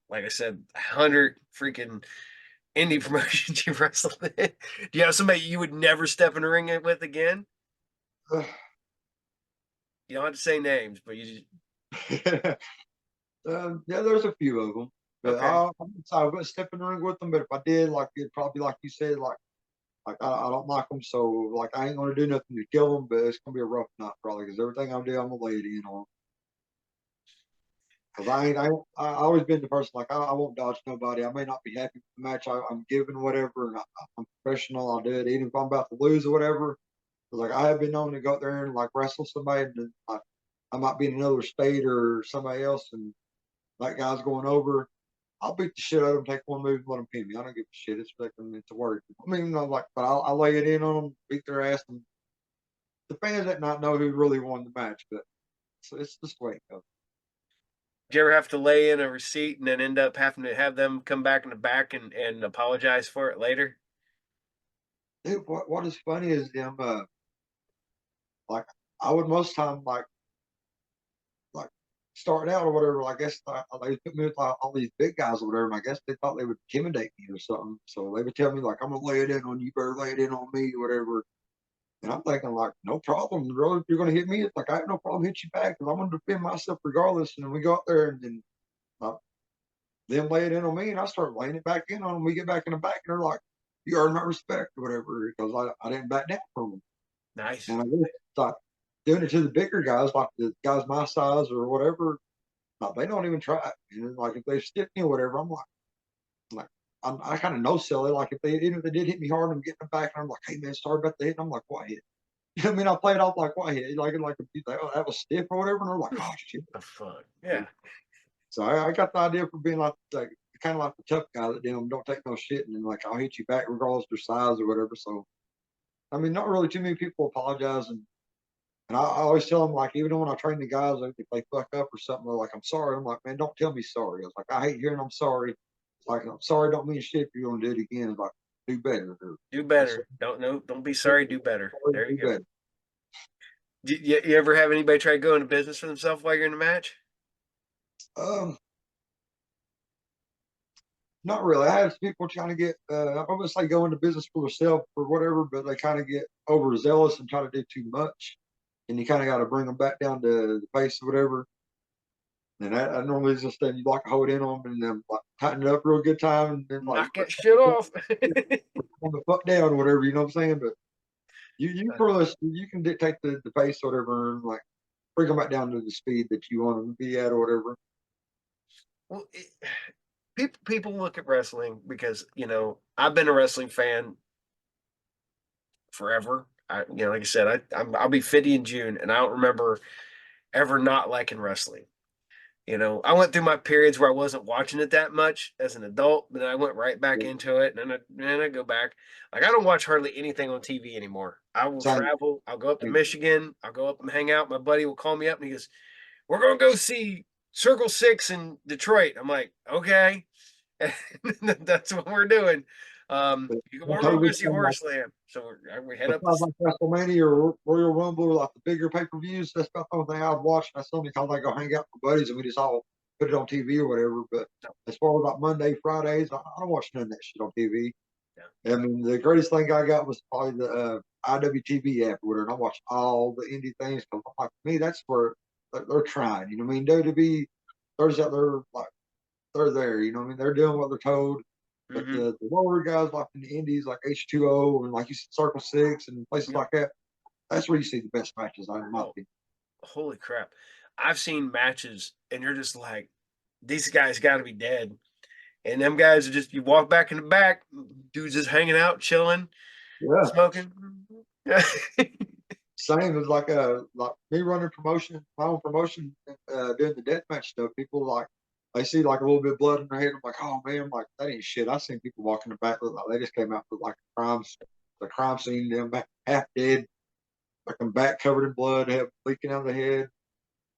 like I said, 100 freaking indie promotions you've wrestled in? Do you have somebody you would never step in a ring with again? You don't have to say names, but you just Yeah, there's a few of them, but okay. I wouldn't step in the ring with them. But if I did, like it'd probably like you said, like I don't like them, so like I ain't gonna do nothing to kill them, but it's gonna be a rough night probably because everything I'm doing, I'm gonna lay it in on. Because I always been the person like I won't dodge nobody. I may not be happy with the match I'm giving, whatever, and I'm professional. I'll do it, even if I'm about to lose or whatever. 'Cause, like I have been known to go out there and like wrestle somebody, and like, I might be in another state or somebody else, and that guy's going over. I'll beat the shit out of them, take one move, and let them pin me. I don't give a shit. It's expecting it to work. I mean, but I'll lay it in on them, beat their ass, and the fans that not know who really won the match, but it's just the way it goes. Do you ever have to lay in a receipt and then end up having to have them come back in the back and apologize for it later? Dude, what is funny is them like I would most time like start out or whatever. I guess they put me with like, all these big guys or whatever, and I guess they thought they would intimidate me or something. So they would tell me like, "I'm gonna lay it in on you, better lay it in on me, or whatever." And I'm thinking like, no problem, bro. If you're gonna hit me, it's like I have no problem hit you back because I'm gonna defend myself regardless. And then we go out there and then uh, them lay it in on me, and I start laying it back in on them. We get back in the back, and they're like, "You earned my respect or whatever," because I didn't back down from them. Nice. And I guess like doing it to the bigger guys, like the guys my size or whatever, like, they don't even try it. And then, like if they stick me or whatever, like I kind of know silly. Like if they even if they did hit me hard, I'm getting them back, and I'm like, "Hey man, sorry about the hit." And I'm like, "What hit?" I mean, I play it off like what hit, like if you think, "Oh, that was stiff" or whatever, and they're like, "Oh shit." The fuck. Yeah. So I got the idea for being like kind of like the tough guy that don't take no shit, and then like I'll hit you back regardless of their size or whatever. So I mean, not really too many people apologize, and I always tell them like even when I train the guys, like, if they fuck up or something, they're like, "I'm sorry." I'm like, "Man, don't tell me sorry." I was like, "I hate hearing I'm sorry." It's like I'm sorry don't mean shit if you're gonna do it again. It's like do better. Or, Do just better. Don't no. Don't be sorry. Do better. There you do go. better. You ever have anybody try to go into business for themselves while you're in the match? Um, Not really. I have people trying to get, I wouldn't say go into business for themselves or whatever, but they kind of get overzealous and try to do too much. And you kind of got to bring them back down to the pace or whatever. And I normally just then you like hold in on them and then like tighten it up real good time and then like Knock that shit off. on the fuck down or whatever, you know what I'm saying? But you pretty much you can dictate the pace or whatever and like bring them back down to the speed that you want them to be at or whatever. Well, people look at wrestling because I've been a wrestling fan forever. Like I said, I'll be 50 in June, and I don't remember ever not liking wrestling. I went through my periods where I wasn't watching it that much as an adult, but then I went right back into it, and then I go back. Like I don't watch hardly anything on TV anymore. I will Same. travel. I'll go up to Michigan. I'll go up and hang out. My buddy will call me up and he goes, "We're gonna go see Circle Six in Detroit." I'm like, "Okay." That's what we're doing. We're gonna go Totally see Horror Slam. So we head up besides this. like WrestleMania or Royal Rumble or like the bigger pay per views, that's about the only thing I'd watch. That's only because I go hang out with my buddies and we just all put it on TV or whatever. But as far as like Monday, Fridays, I don't watch none of that shit on TV. I mean, the greatest thing I got was probably the IWTV app or whatever. And I watch all the indie things because like me, that's where they're trying. You know what I mean? WWE, there's out there like they're there. You know what I mean? They're doing what they're told. But Mm-hmm. the lower guys like in the indies, like H2O and like you said, Circle Six and places Yep. like that, that's where you see the best matches, in my Oh, opinion. holy crap! I've seen matches, and you're just like, these guys got to be dead. And them guys are just you walk back in the back, dudes just hanging out, chilling, Yeah. smoking. Yeah. Same as like me running promotion, my own promotion, doing the deathmatch stuff. People like I see like a little bit of blood in their head. I'm like, oh man, I'm like that ain't shit. I seen people walking the back look like they just came out with like the crime scene, them back half dead, like them back covered in blood, have leaking out of the head.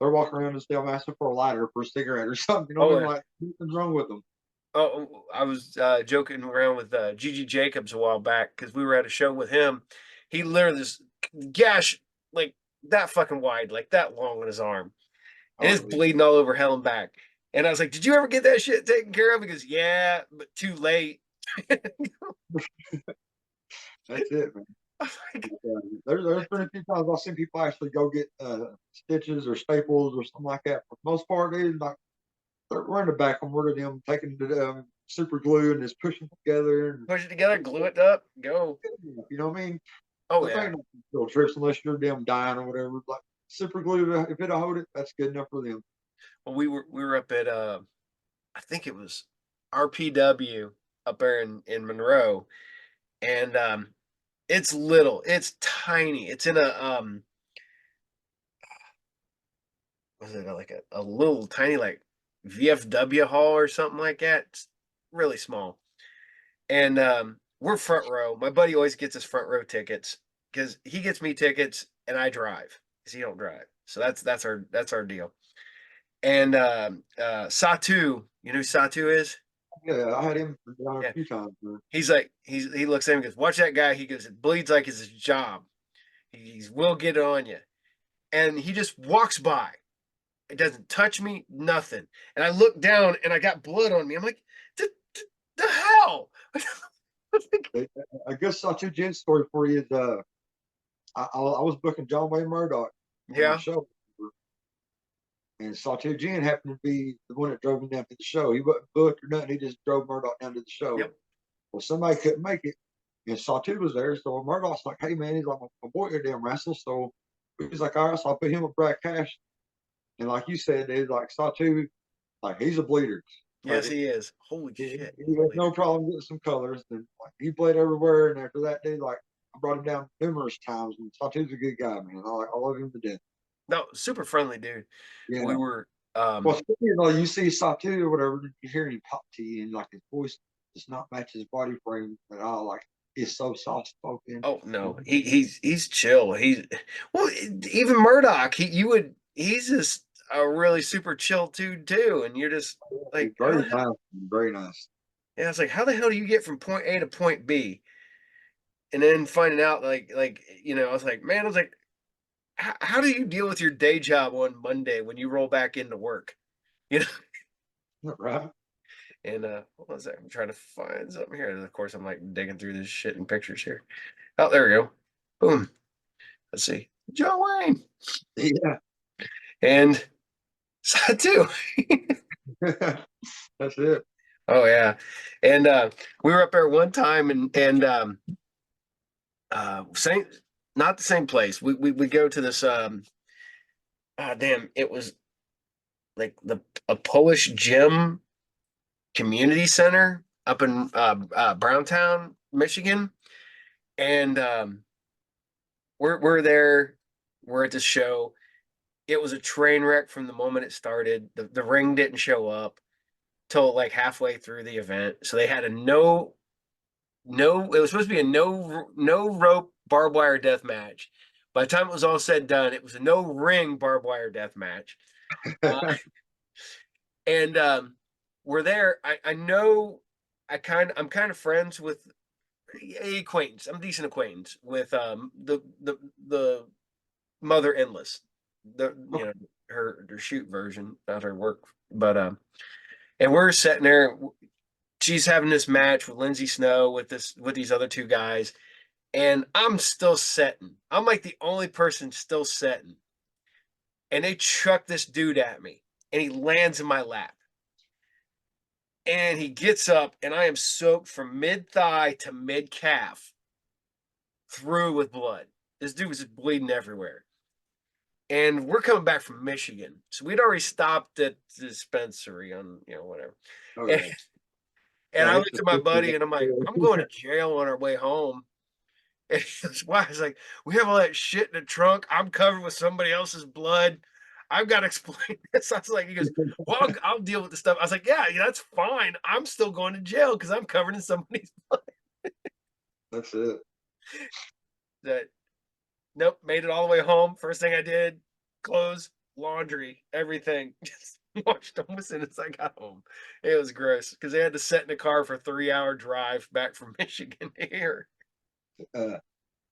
They're walking around and still asking for a lighter for a cigarette or something. You know what I Oh, mean? yeah. Like nothing's wrong with them. Oh, I was joking around with Gigi Jacobs a while back because we were at a show with him. He literally this gash like that fucking wide, like that long on his arm, and it's Oh, bleeding all over hell and back. And I was like, "Did you ever get that shit taken care of?" Because yeah, but too late. that's it, man. I'm like, There's been a few times I've seen people actually go get stitches or staples or something like that. For the most part, dude, like they're running back and word of them taking the super glue and just pushing it together and push it together, glue it up, go. you know what I mean? Oh There yeah. ain't no real trips unless you're them dying or whatever. Like super glue, if it'll hold it, that's good enough for them. Well, we were up at I think it was RPW up there in Monroe, and it's little, it's tiny. It's in a was it like a little tiny like VFW hall or something like that? It's really small. And we're front row. My buddy always gets us front row tickets because he gets me tickets and I drive because he don't drive. So that's our deal. And Satu, you know who Satu is? Yeah, I had him down a Yeah. few times, man. He looks at him and goes, watch that guy. He goes, it bleeds like it's his job. He's will get it on you. And he just walks by. It doesn't touch me, nothing. And I look down and I got blood on me. I'm like, the hell? I guess such a gent story for you is I was booking John Wayne Murdoch for my Yeah. show. And Sawtooth Gin happened to be the one that drove me down to the show. He wasn't booked or nothing. He just drove Murdoch down to the show. Yep. Well, somebody couldn't make it, and Sawtooth was there. So Murdoch's like, "Hey man," he's like, "My boy here damn wrestle." So he's like, "All right." So I put him with Brad Cash, and like you said, dude, like Sawtooth, like he's a bleeder. Yes, Like he is. Holy he, shit. he has no problem getting some colors, and like he bled everywhere. And after that, dude, like I brought him down numerous times, and Sawtooth's a good guy, man. I love him to death. No, super friendly dude. We Yeah. were Well, you know, you see Satu or whatever, you hear him talk to you, and like his voice does not match his body frame at all. Like he's so soft spoken. oh no, he's chill. He's well even Murdoch, he's just a really super chill dude too. And you're just He's like, how very the hell nice, very nice. yeah, it's like how the hell do you get from point A to point B? And then finding out I was like, man, I was like, how do you deal with your day job on Monday when you roll back into work? You know? Right? And what was that? I'm trying to find something here. And of course, I'm like digging through this shit in pictures here. Oh, there we go. Boom. Let's see. Joe Wayne. Yeah. And Satu. That's it. Oh yeah. And we were up there one time and same not the same place. We go to this damn, it was like a Polish gym community center up in Browntown, Michigan. And we're there. We're at the show. It was a train wreck from the moment it started. The ring didn't show up till like halfway through the event. So they had a it was supposed to be a no rope barbed wire death match. By the time it was all said and done, it was a no ring barbed wire death match. Uh, and we're there. I know I'm kind of friends with a acquaintance. I'm a decent acquaintance with the Mother Endless. The her shoot version, not her work. But and we're sitting there. She's having this match with Lindsay Snow with these other two guys, and I'm still setting. I'm like the only person still setting, and they chuck this dude at me, and he lands in my lap, and he gets up, and I am soaked from mid thigh to mid calf through with blood. This dude was just bleeding everywhere. And we're coming back from Michigan, so we'd already stopped at the dispensary on whatever. Oh And, yeah. and Yeah, I it's looked the at my buddy and I'm like, I'm going to sister. jail on our way home. And his wife's like, we have all that shit in the trunk. I'm covered with somebody else's blood. I've got to explain this. I was like, he goes, well, I'll deal with the stuff. I was like, yeah, that's fine. I'm still going to jail because I'm covered in somebody's That's it. that. Nope, made it all the way home. First thing I did, clothes, laundry, everything. Just washed them as soon as I got home. It was gross because they had to sit in the car for a 3 hour drive back from Michigan to here. Uh,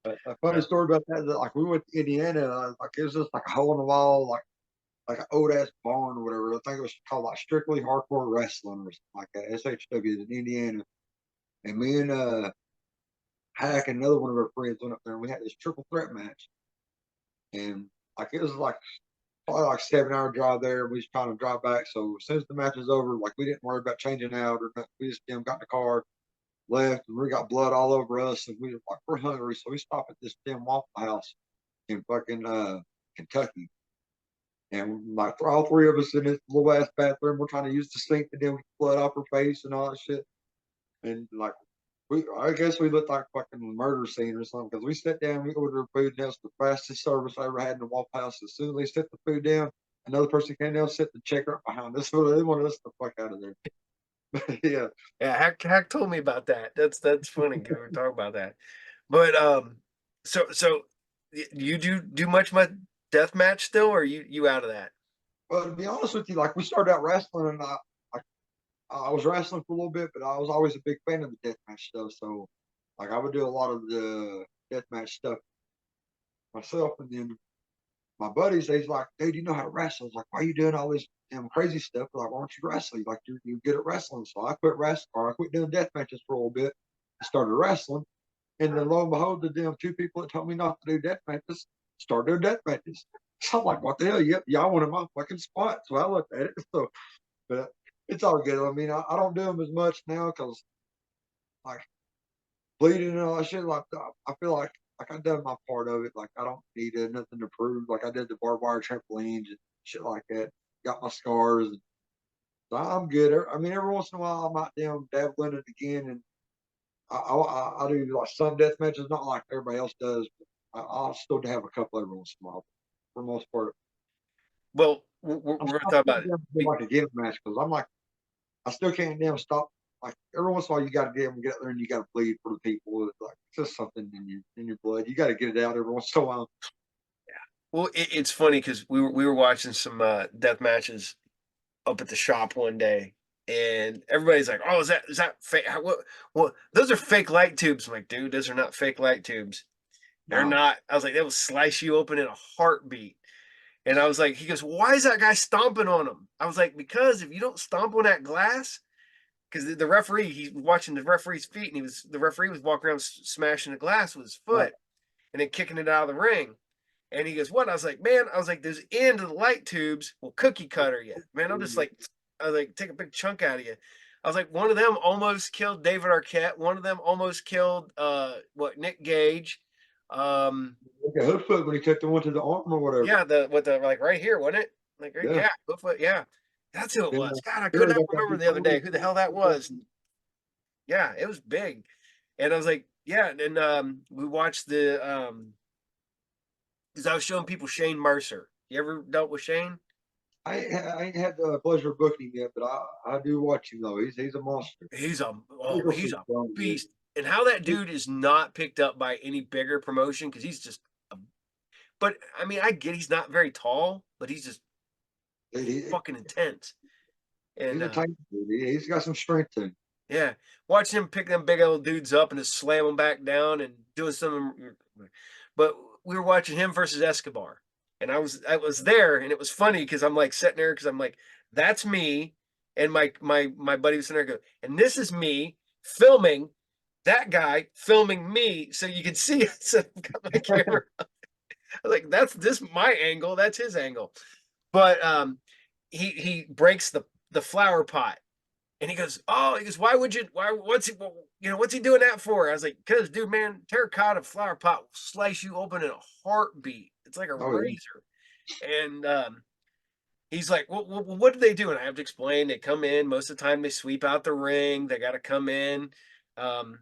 a funny Uh, story about that, like we went to Indiana, like it was just like a hole in the wall, like an old ass barn or whatever. I think it was called like Strictly Hardcore Wrestling or something like that. SHW in Indiana. And me and Hack and another one of our friends went up there and we had this triple threat match. And like it was like probably like 7 hour drive there. We was trying to drive back. So as soon as the match was over, like we didn't worry about changing out or nothing. We just got in the car, left, and we got blood all over us. And we were like, we're hungry. So we stopped at this damn Waffle House in fucking Kentucky. And like all three of us in this little ass bathroom, we're trying to use the sink to get blood off her face and all that shit. And like I guess we looked like fucking murder scene or something because we sat down, we ordered food, and that was the fastest service I ever had in the Waffle House. As soon as they set the food down, another person came down, set the check right behind us. So they wanted us the fuck out of there. Yeah. yeah, Hack told me about that. That's funny. We were talking about that. But so you do much death match still, or you out of that? Well, to be honest with you, like we started out wrestling, and I was wrestling for a little bit, but I was always a big fan of the deathmatch stuff. So, like, I would do a lot of the deathmatch stuff myself, and then my buddies, they's like, "Dude, you know how to wrestle?" I was like, "Why are you doing all this damn crazy stuff?" They're like, "Why don't you wrestle? Like, you're good at wrestling." So I quit wrestling, or I quit doing death matches for a little bit. I started wrestling, and then lo and behold, the damn two people that told me not to do death matches started doing death matches. So I'm like, "What the hell? Yep, y'all wanted my fucking spot." So I looked at it. So, but it's all good. I mean, I don't do them as much now because like bleeding and all that shit. Like I feel like I done my part of it. Like I don't need nothing to prove. Like I did the barbed wire trampolines and shit like that. Got my scars. So I'm good. I mean, every once in a while I might damn dabble in it again, and I do like some death matches, not like everybody else does. But I'll still have a couple every once in a while. For the most part, Well, I'm we're gonna still talk about it. like a gimmick match because I'm like I still can't damn stop. Like every once in a while, you got to get up there and you got to bleed for the people. It's like it's just something in your blood. You got to get it out every once in a while. Well, it's funny because we were watching some death matches up at the shop one day, and everybody's like, "Oh, is that fake? What? Those are fake light tubes." I'm like, "Dude, those are not fake light tubes. They're No, not." I was like, "They will slice you open in a heartbeat." And I was like, he goes, "Why is that guy stomping on them?" I was like, "Because if you don't stomp on that glass, because the referee, he's watching the referee's feet, and the referee was walking around smashing the glass with his right. foot and then kicking it out of the ring." And he goes, "What?" I was like, "Man," I was like, "Those end of the light tubes will cookie cutter you, man. I'm just like, I was like, take a big chunk out of you." I was like, one of them almost killed David Arquette. One of them almost killed Nick Gage. Um, Okay, hood foot when he took the one to the arm or whatever. yeah, the like right here, wasn't it? Like right, Yeah. yeah, Bigfoot, yeah. That's who it Then was. God, I could Gary not got that remember big the other day hole. who the hell that was. Yeah, it was big. And I was like, yeah, and we watched the because I was showing people Shane Mercer. You ever dealt with Shane? I ain't had the pleasure of booking him yet, but I do watch him though. He's a monster. He's a Strong, dude. beast. And how that dude is not picked up by any bigger promotion because he's just a, but I mean, I get he's not very tall, but he's just fucking intense. And He's a tight dude. He's got some strength to him. yeah, watching him pick them big old dudes up and just slam them back down and doing some. But we were watching him versus Escobar, and I was there, and it was funny because I'm like sitting there because I'm like, that's me, and my buddy was sitting there go, and this is me filming that guy filming me, so you can see it. So I've got my camera. I was like, that's this my angle, that's his angle. But he breaks the flower pot and he goes, "Oh," he goes, "Why would you? Why? What's he doing that for?" I was like, "Cause, dude, man, terracotta flower pot will slice you open in a heartbeat. It's like a Oh yeah. razor." And he's like, well, what do they do?" And I have to explain. They come in most of the time. They sweep out the ring. They got to come in. Um,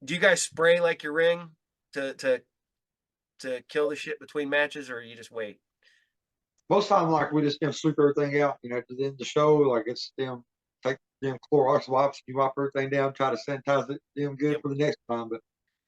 do you guys spray like your ring to to kill the shit between matches, or you just wait? most time like we just sweep everything out. You know, at the end of the show, like it's them take them Clorox wipes, you wipe everything down, try to sanitize it, them good Yep. for the next time. But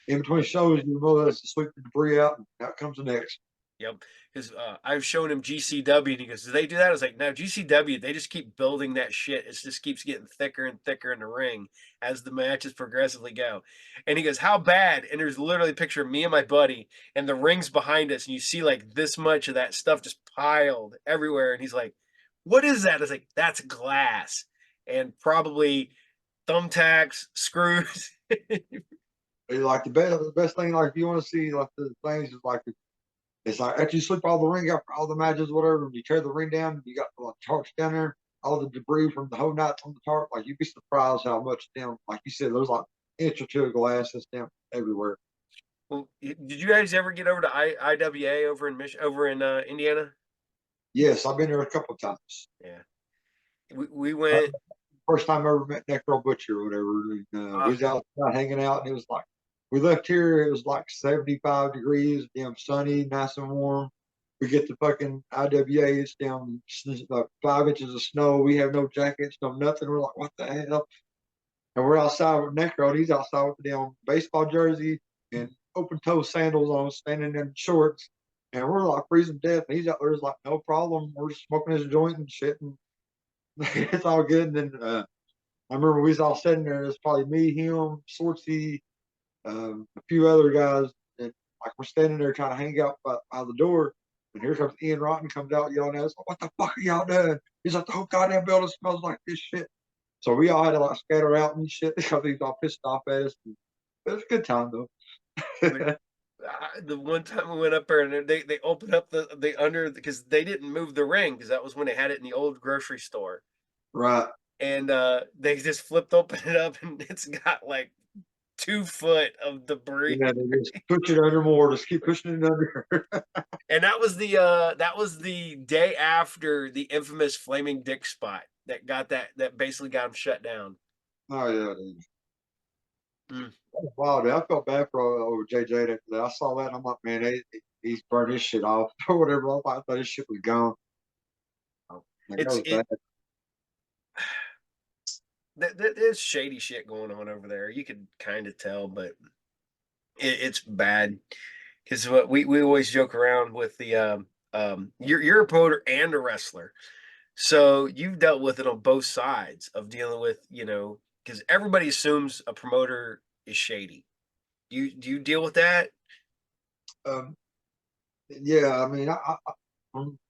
in between shows, you know, that's to sweep the debris out, and out comes the next. Yep. Because I've shown him GCW, and he goes, "Do they do that?" I was like, "No, GCW. They just keep building that shit. It just keeps getting thicker and thicker in the ring as the matches progressively go." And he goes, "How bad?" And there's literally a picture of me and my buddy, and the ring's behind us, and you see like this much of that stuff just piled everywhere. And he's like, "What is that?" I was like, "That's glass, and probably thumbtacks, screws." Like the best thing, like if you want to see like the things is like it's like after you sweep all the ring out for all the matches, whatever, you tear the ring down, you got like tarps down there, all the debris from the whole night on the tarp. Like you'd be surprised how much down, like you said, there's like inch or two of glass that's down everywhere. Well, did you guys ever get over to IWA over in over in Indiana? Yes, I've been there a couple of times. Yeah, we Uh, went. First time I ever met Necro Butcher or whatever. And, we Uh, was outside hanging out, and it was like we left here. It was like 75 degrees, damn sunny, nice and warm. We get to fucking IWA, it's down 5 inches of snow. We have no jackets, no nothing. We're like, what the hell? And we're outside with Necro. And he's outside with the damn baseball jersey and open toe sandals on, standing in shorts. And we're like freezing to death. And he's out there, like, no problem. We're smoking his joint and shit. And it's all good. And then I remember we was all sitting there. It's probably me, him, Sortsy, a few other guys. And like we're standing there trying to hang out by the door. And here comes Ian Rotten comes out yelling at us, what the fuck are y'all doing? He's like, the whole goddamn building smells like this shit. So we all had to like scatter out and shit because he's all pissed off at us. It was a good time though. we, the one time we went up there and they opened up the under because they didn't move the ring because that was when they had it in the old grocery store, Right. and they just flipped open it up and it's got like 2 foot of debris, Yeah, they just push it under more, just keep pushing it under. and that was the day after the infamous flaming dick spot that basically got him shut down. Oh yeah, dude. Mm. Wow, dude, I felt bad for over JJ that I saw that and I'm like, man, he's burned his shit off or whatever. I thought his shit was gone. Oh, Like that it's was bad. it there's shady shit going on over there. You could kind of tell, but it's bad because what we always joke around with the you're a promoter and a wrestler, so you've dealt with it on both sides of dealing with because everybody assumes a promoter is shady. Do you deal with that? Um, yeah, I mean,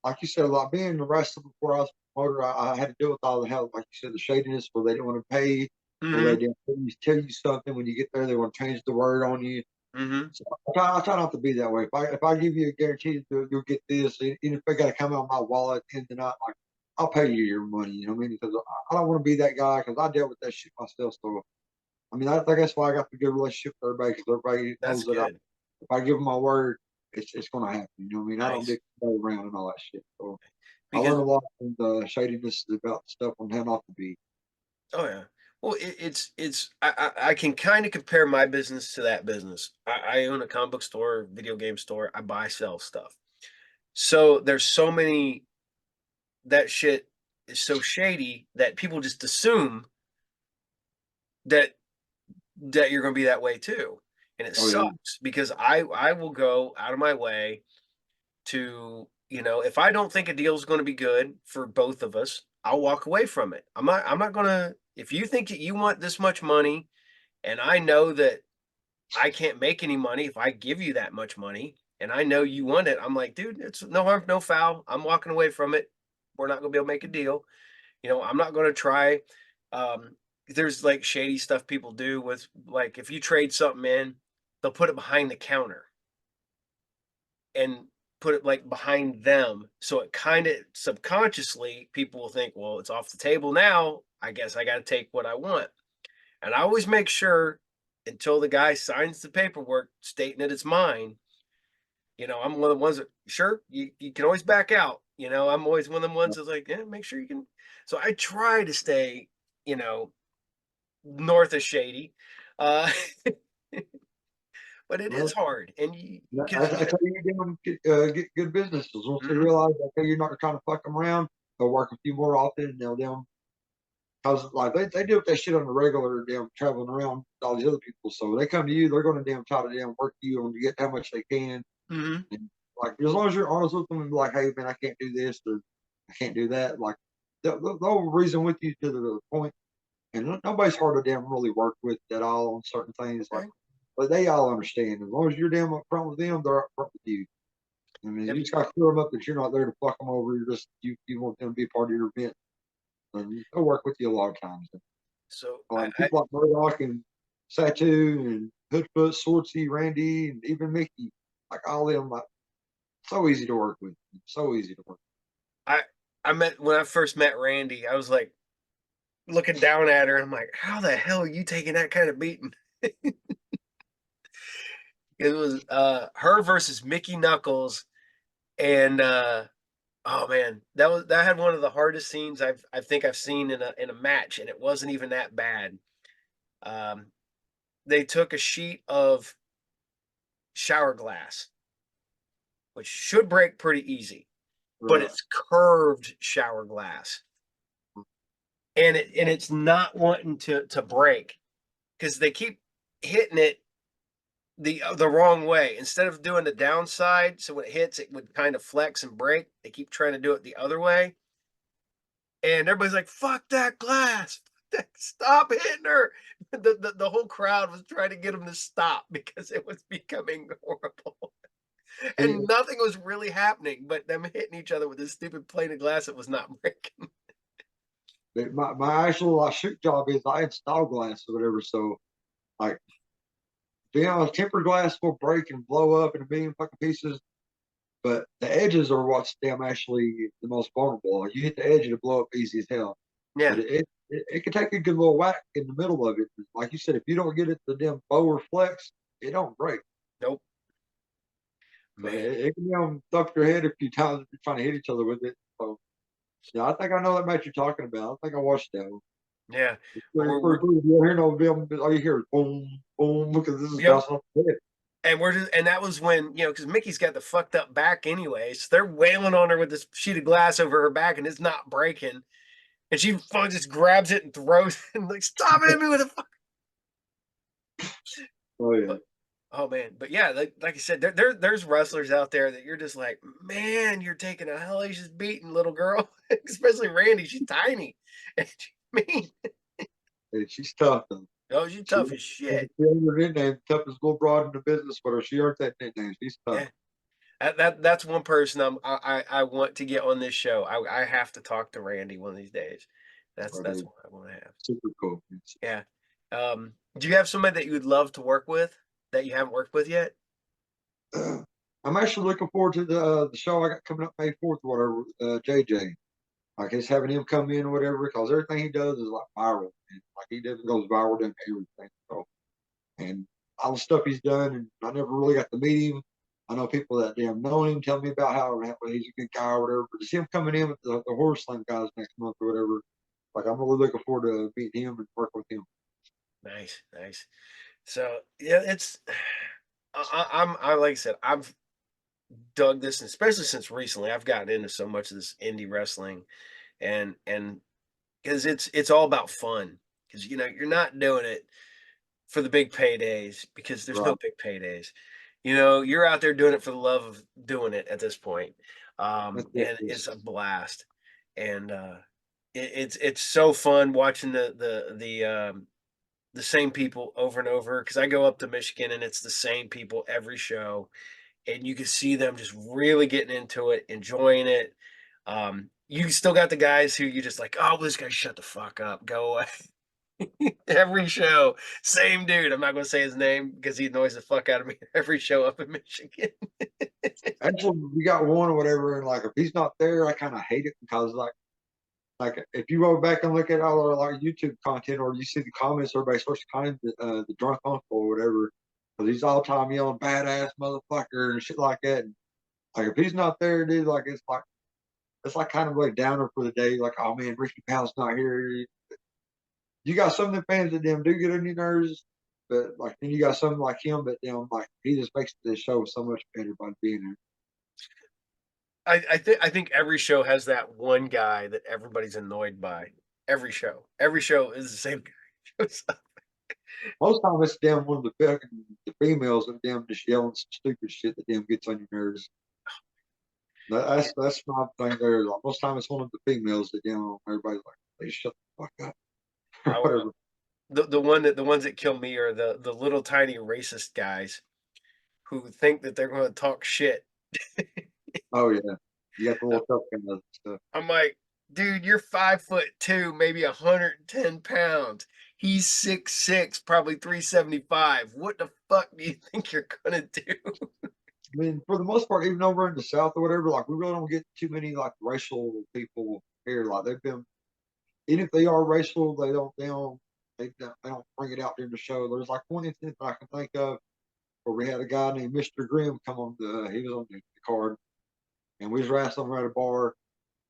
like you said, like being the wrestler before I was a promoter, I had to deal with all the hell, like you said, the shadiness where they didn't want to pay, where they Mm-hmm. didn't tell you something when you get there, they want to change the word on you. Mm-hmm. So I try not to be that way. If I give you a guarantee that you'll get this, even if I got to come out of my wallet in the night, like I'll pay you your money. You know what I mean? Because I don't want to be that guy because I dealt with that shit myself. So I mean, I think that's why I got the good relationship with everybody because everybody That's knows that good. if I give them my word, it's going to happen. You know what I mean? I don't Nice. dick around and all that shit. So I Because learned a lot from the shadiness about stuff on how not to be. oh yeah. Well, it's I can kind of compare my business to that business. I own a comic book store, video game store. I buy sell stuff. So there's so many that shit is so shady that people just assume that you're going to be that way too, and it Oh yeah, sucks because I will go out of my way to if I don't think a deal is going to be good for both of us, I'll walk away from it. I'm not going to. If you think that you want this much money and I know that I can't make any money if I give you that much money and I know you want it, I'm like, dude, it's no harm, no foul. I'm walking away from it. We're not going to be able to make a deal. I'm not going to try. Um, there's like shady stuff people do with like if you trade something in, they'll put it behind the counter and put it like behind them. So it kind of subconsciously people will think, well, it's off the table now. I guess I got to take what I want. And I always make sure until the guy signs the paperwork stating that it's mine. I'm one of the ones that sure you can always back out. I'm always one of them ones that's like, yeah, make sure you can. So I try to stay, you know, north of shady. Uh but it is Well, hard, and because that's how you get good businesses. Once they Mhm. realize, okay, you're not trying to fuck them around, they'll work with you more often, and they'll them because like they deal with that shit on the regular, damn traveling around with all these other people. So they come to you, they're going to damn try to damn work you on to get how much they can. Mhm. And like as long as you're honest with them and be like, hey man, I can't do this or I can't do that. Like they'll reason with you to the point. And nobody's hard to damn really work with at all on certain things. Like, Okay. but they all understand as long as you're damn upfront with them, they're upfront with you. I mean, Yep. you just got to clear them up that you're not there to fuck them over. You're just you want them to be part of your event, and they'll work with you a lot of times. So Like people like Murdoch and Satu and Hoodfoot, Swartzy, Randy, and even Mickey, like all of them, like so easy to work with. So easy to work. I I met when I first met Randy, I was like looking down at her. I'm like, how the hell are you taking that kind of beating? It was her versus Mickey Knuckles, and oh man, that had one of the hardest scenes I think I've seen in a match, and it wasn't even that bad. Um, they took a sheet of shower glass, which should break pretty easy, but Right. it's curved shower glass, and it's not wanting to break because they keep hitting it the wrong way. Instead of doing the downside, so when it hits, it would kind of flex and break. They keep trying to do it the other way, and everybody's like, "Fuck that glass! Stop hitting her!" The whole crowd was trying to get them to stop because it was becoming horrible, See, and nothing was really happening, but them hitting each other with this stupid plate of glass that was not breaking. my actual shoot job is I install glass or whatever. So like, tempered glass will break and blow up in a million fucking pieces. But the edges are what's damn actually the most vulnerable. Like, you hit the edge, it'll blow up easy as hell. Yeah, But it can take a good little whack in the middle of it. Like you said, if you don't get it the damn bow or flex, it don't break. nope, So man. it can duck your head a few times if you're trying to hit each other with it. So yeah, I think I know that match you're talking about. I think I watched that one. Yeah, It's we're, pretty, we're pretty cool. You hear no damn, all you hear is boom, boom, because this is yep. bouncing off the head. And we're just, and that was when, because Mickey's got the fucked up back anyways. They're wailing on her with this sheet of glass over her back and it's not breaking. And she just grabs it and throws it and like, stop hitting me with a fuck. Oh yeah. But oh man, but yeah, like I said, there's wrestlers out there that you're just like, man, you're taking a hellacious beating, little girl. Especially Randy, she's tiny. And she's mean. And she's tough though. Oh, she's She tough as shit. earned her nickname, toughest little broad in the business, but she earned that nickname. She's tough. Yeah. That's one person I want to get on this show. I have to talk to Randy one of these days. But That's what I want to have. super cool. Yeah. Do you have somebody that you would love to work with that you haven't worked with yet? I'm actually looking forward to the show I got coming up May 4th or whatever. JJ, like just having him come in or whatever, because everything he does is like viral. And, like he doesn't goes viral doing everything. So and all the stuff he's done, and I never really got to meet him. I know people that damn know him tell me about how he's a good guy or whatever. But just him coming in with the horse slam guys next month or whatever, like I'm really looking forward to meeting him and working with him. Nice, nice. So yeah, it's I like I said, I've dug this, and especially since recently, I've gotten into so much of this indie wrestling, and because it's all about fun. Because you're not doing it for the big paydays because there's no Right. big paydays. You're out there doing it for the love of doing it at this point. That's it. And it's a It's, blast. And it's so fun watching the same people over and over because I go up to Michigan and it's the same people every show, and you can see them just really getting into it, enjoying it. You still got the guys who you just like, oh, this guy, shut the fuck up, go away. Every show, same dude. I'm not gonna say his name because he annoys the fuck out of me every show up in Michigan. actually, we got one or whatever, and like if he's not there, I kind of hate it because like if you go back and look at all our like YouTube content or you see the comments, everybody starts calling the drunk uncle or whatever because he's all time yelling badass motherfucker and shit like that. And, like if he's not there, dude, like it's like kind of like downer for the day. Like oh man, Ricky Powell's not here. You got some of the fans that damn do get on your nerves, But like then you got something like him, but then like he just makes the show so much better by being there. I think every show has that one guy that everybody's annoyed by. Every show is the same guy. Most time it's damn one of the females that damn just yelling some stupid shit that damn gets on your nerves. That's my thing there. Like, most time it's one of the females that damn everybody's like, they shut the fuck up or Oh, whatever. the ones that kill me are the little tiny racist guys who think that they're going to talk shit. Oh yeah, you got the little tough kind of stuff. I'm like, dude, you're 5'2", maybe 110 pounds. He's 6'6", probably 375. What the fuck do you think you're gonna do? I mean, for the most part, even over in the South or whatever, like we really don't get too many like racial people here. Like they've been, even if they are racial, they don't bring it out during the show. There's like one instance I can think of where we had a guy named Mr. Grimm come on he was on the card, and we was wrestling at a bar,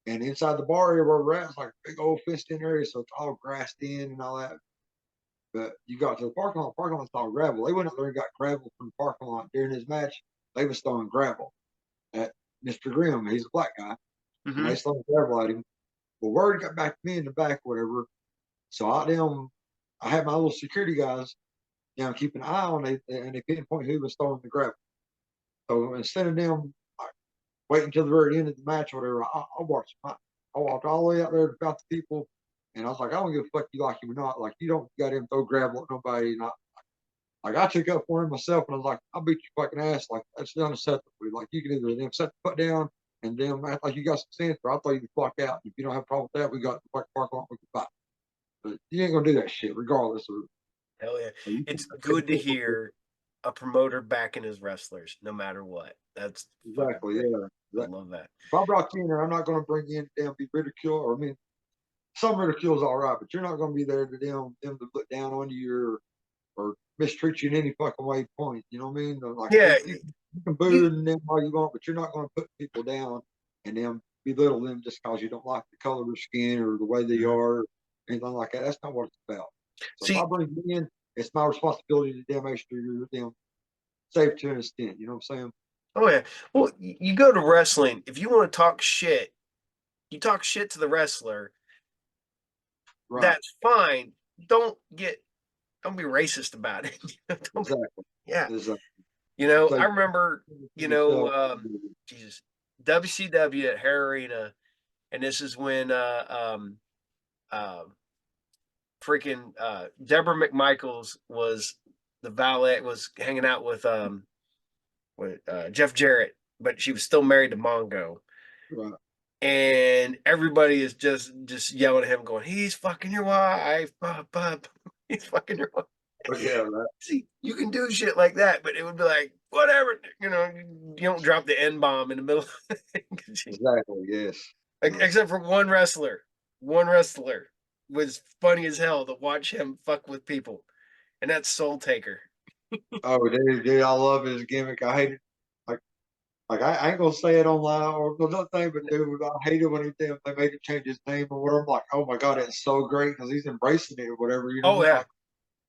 and inside the bar area where we're at, it's like a big old fenced in area, so it's all grassed in and all that. But you got to the parking lot's all gravel. They went out there and got gravel from the parking lot during his match. They was throwing gravel at Mr. Grimm. He's a black guy, and they Hmm. throwing gravel at him. Well, word got back to me in the back, whatever. So I had my little security guys, keep an eye on it, and they pinpoint who was throwing the gravel. So instead of them like, waiting until the very end of the match or whatever, I watched. I walked all the way out there to about the people, and I was like, I don't give a fuck you like him or not. Like you don't got him throw gravel at nobody. And like I took up for him myself, and I was like, I'll beat you fucking ass. Like that's unacceptable. Like you can either them set the foot down and then act like you got some sense, or I'll throw you the fuck out. If you don't have a problem with that, we got the fucking park lot we can fight. But you ain't gonna do that shit, regardless of. Hell yeah. So you can It's take good to it for it. hear a promoter backing his wrestlers no matter what. That's fucking Exactly, great. yeah. I Exactly. love that. If I brought you in there, I'm not gonna bring you in to damn be ridiculed. Or I mean, some ridicule's all right, but you're not gonna be there to them to look down on you or mistreat you in any fucking way point. You know what I mean? Like Yeah, you can boo you and them all you want, but you're not going to put people down and then belittle them just because you don't like the color of their skin or the way they mhm. are, or anything like that. That's not what it's about. So if I See, bring you in, it's my responsibility to damn make sure you're damn safe to an extent. You know what I'm saying? oh yeah. Well, you go to wrestling. If you want to talk shit, you talk shit to the wrestler. Right. That's fine. Don't get don't be racist about it. Don't be, Exactly. yeah. Exactly. I Say remember, yourself. Jesus, WCW at Hair Arena, and this is when uh, freaking Deborah McMichaels was the valet, was hanging out with Jeff Jarrett, but she was still married to Mongo. Right. And everybody is just yelling at him, going, "He's fucking your wife, he's fucking your wife." But yeah, right. See, you can do shit like that, but it would be like, whatever, you don't drop the N bomb in the middle of the thing. Exactly. Yes. Yes. Except for one wrestler. One wrestler was funny as hell to watch him fuck with people, and that's Soul Taker. Oh, dude, I love his gimmick. I hate it. Like I ain't gonna say it online or nothing, but dude, I hate it when they made him change his name or whatever. I'm like, oh my god, it's so great because he's embracing it or whatever. You know what I Oh mean? yeah. Like,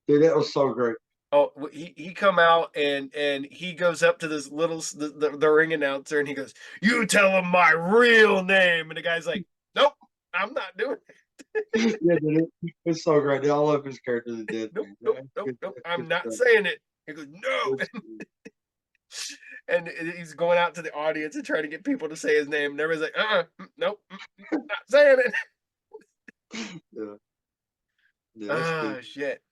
dude, that was so great. Oh, he come out and he goes up to this little the ring announcer and he goes, "You tell him my real name," and the guy's like, "Nope, I'm not doing it. Yeah, dude, it's so great. Dude, I love his character to death, Nope, man. nope, That's nope, good, nope. that's good I'm not stuff. saying it." He goes, "No," Good and he's going out to the audience and trying to get people to say his name. And everybody's like, nope, not saying it. yeah, yeah, that's good. Oh shit.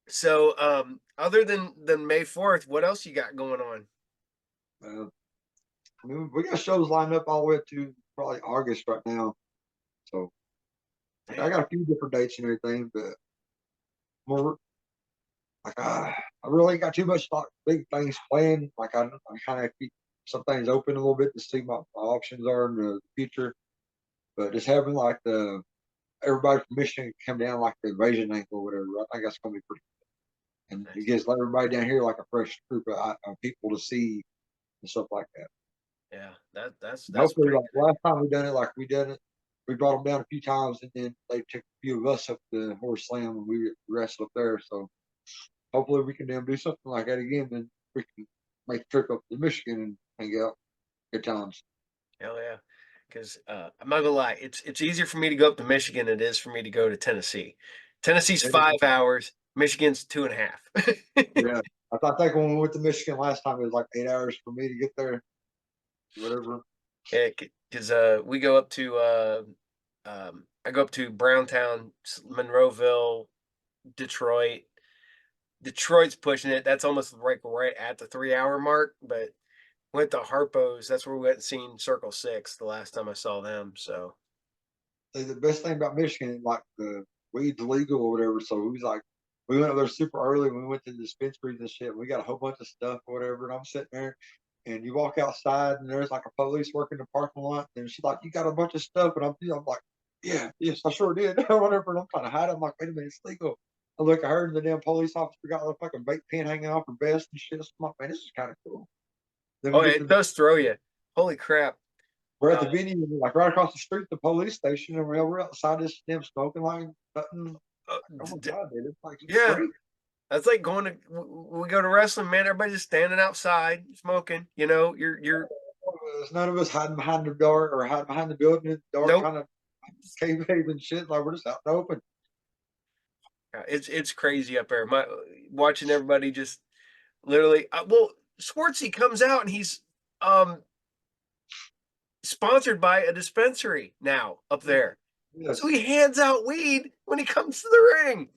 So, other than May 4th, what else you got going on? Uh, I mean, we got shows lined up all the way to probably August right now. So like, I Damn. got a few different dates and everything, but more like I really ain't got too much like big things planned. Like I kind of keep some things open a little bit to see my options are in the future. But just having like the everybody from Michigan come down like the invasion angle or whatever, I think that's gonna be pretty. And it Nice. gives like, everybody down here like a fresh group of people to see and stuff like that. Yeah, that's Hopefully, pretty like good. last time we done it, like we done it, we brought them down a few times, and then they took a few of us up the horse slam, and we wrestled up there. So hopefully we can do something like that again. Then we can make a trip up to Michigan and hang out. Good times. Hell yeah. Because I'm not gonna lie, it's easier for me to go up to Michigan than it is for me to go to Tennessee. Tennessee's And, 5 hours, Michigan's 2.5. yeah, I think when we went to Michigan last time, it was like 8 hours for me to get there. Whatever. Yeah, because we go up to I go up to Browntown, Monroeville, Detroit. Detroit's pushing it. That's almost right at the 3 hour mark. But went to Harpo's. That's where we went and seen Circle Six the last time I saw them. So The best thing about Michigan, like the weed's legal or whatever. So we was like, we went up there super early. We went to the dispensaries and shit. We got a whole bunch of stuff or whatever. And I'm sitting there, and you walk outside, and there's like a police working the parking lot, and she's like, "You got a bunch of stuff," and I'm like, "Yeah, yes, I sure did." Whatever. And I'm trying to hide it. I'm like, "Wait a minute, it's legal." I look, I heard the damn police officer got a fucking vape pen hanging off her vest and shit. So I'm like, "Man, this is kind of cool." Then we oh, get it to does throw you. Holy crap! we're at Uh, the venue, like right across the street, the police station, and we're outside this damn smoking like nothing. uh, Like, oh my god, dude, it's like it's yeah, great. that's like going to we go to wrestling, man. Everybody's just standing outside smoking. You know, you're None of us hiding behind the dark or hiding behind the building in the dark nope. trying to cave and shit. Like we're just out in the open. Yeah, it's crazy up there. My watching everybody just literally. Well, Swartzy comes out and he's um sponsored by a dispensary now up there, so Yes, he hands out weed when he comes to the ring.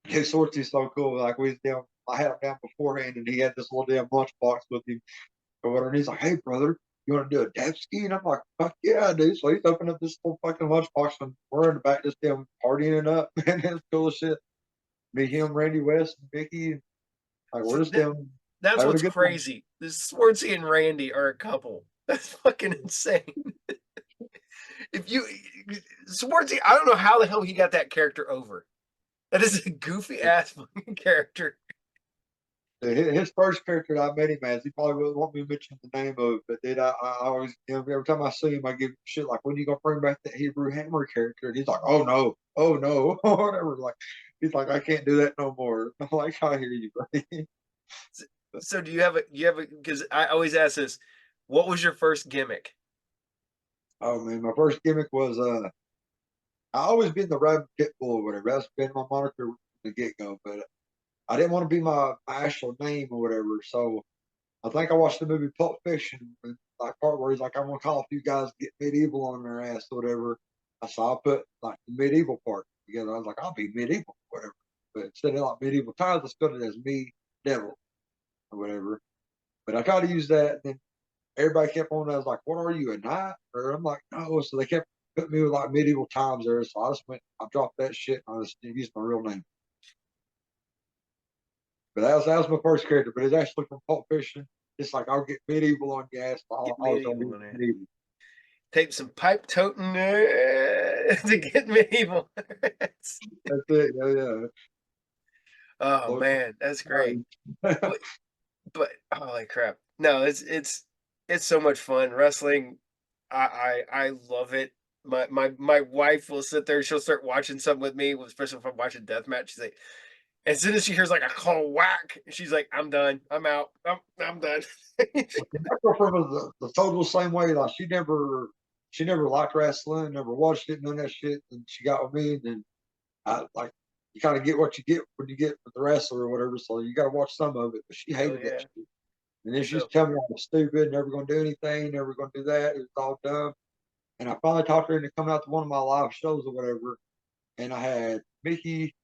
his Sorty's so cool. Like we was down, I had him down beforehand, and he had this little damn lunchbox with him or whatever. And he's like, "Hey, brother, you want to do a dab ski?" And I'm like, "Fuck yeah, dude!" So he's opening up this little fucking lunchbox, and we're in the back just damn partying it up, man. It's cool as shit. Me, him, Randy West, and Vicky, like we're See, just damn that's having a what's good time. crazy. This Swartzy and Randy are a couple. That's fucking insane. If you Swartzy, I don't know how the hell he got that character over. That is a goofy ass fucking character. His first character I met him as, he probably wouldn't want me to mention the name of it, but then I always, every time I see him, I give him shit like, when you gonna bring back that Hebrew Hammer character? And he's like, oh no, whatever. Like, he's like, I can't do that no more. I'm like, I hear you, buddy. So do you have a because I always ask this, what was your first gimmick? Oh man, my first gimmick was I always been the rabbit pit bull or whatever. That's been my moniker from the get go, but I didn't want to be my actual name or whatever. So I think I watched the movie Pulp Fiction, and like part where he's like, "I'm gonna call a few guys get medieval on their ass or whatever." I saw I put like the medieval part together. I was like, "I'll be medieval, whatever." But instead of like medieval times, I spelled it as me devil or whatever. But I tried to use that, and then everybody kept on. I was like, "What are you, a knight?" Or I'm like, "No." So they kept putting me with like medieval times there. So I just went, I dropped that shit, and I just used my real name. But that was my first character. But it's actually from Pulp Fiction. It's like I'll get medieval on gas. Get I was gonna medieval be in it. medieval. Tape some pipe toting to get medieval. That's it. Yeah, yeah. Oh So, man, that's great. uh, But, but holy crap. No, it's so much fun. Wrestling, I love it. My wife will sit there, she'll start watching something with me, especially if I'm watching deathmatch. She's like, as soon as she hears like a call whack, she's like, I'm done. I'm out. I'm done. my girlfriend was the total same way. Like she never liked wrestling, never watched it, none of that shit. And she got with me, and then I like you kind of get what you get when you get with the wrestler or whatever. So you got to watch some of it. But she Hell hated that yeah. shit. And then she used So to tell me I was stupid, never going to do anything, never going to do that. It was all dumb. And I finally talked her into coming out to one of my live shows or whatever. And I had Mickey,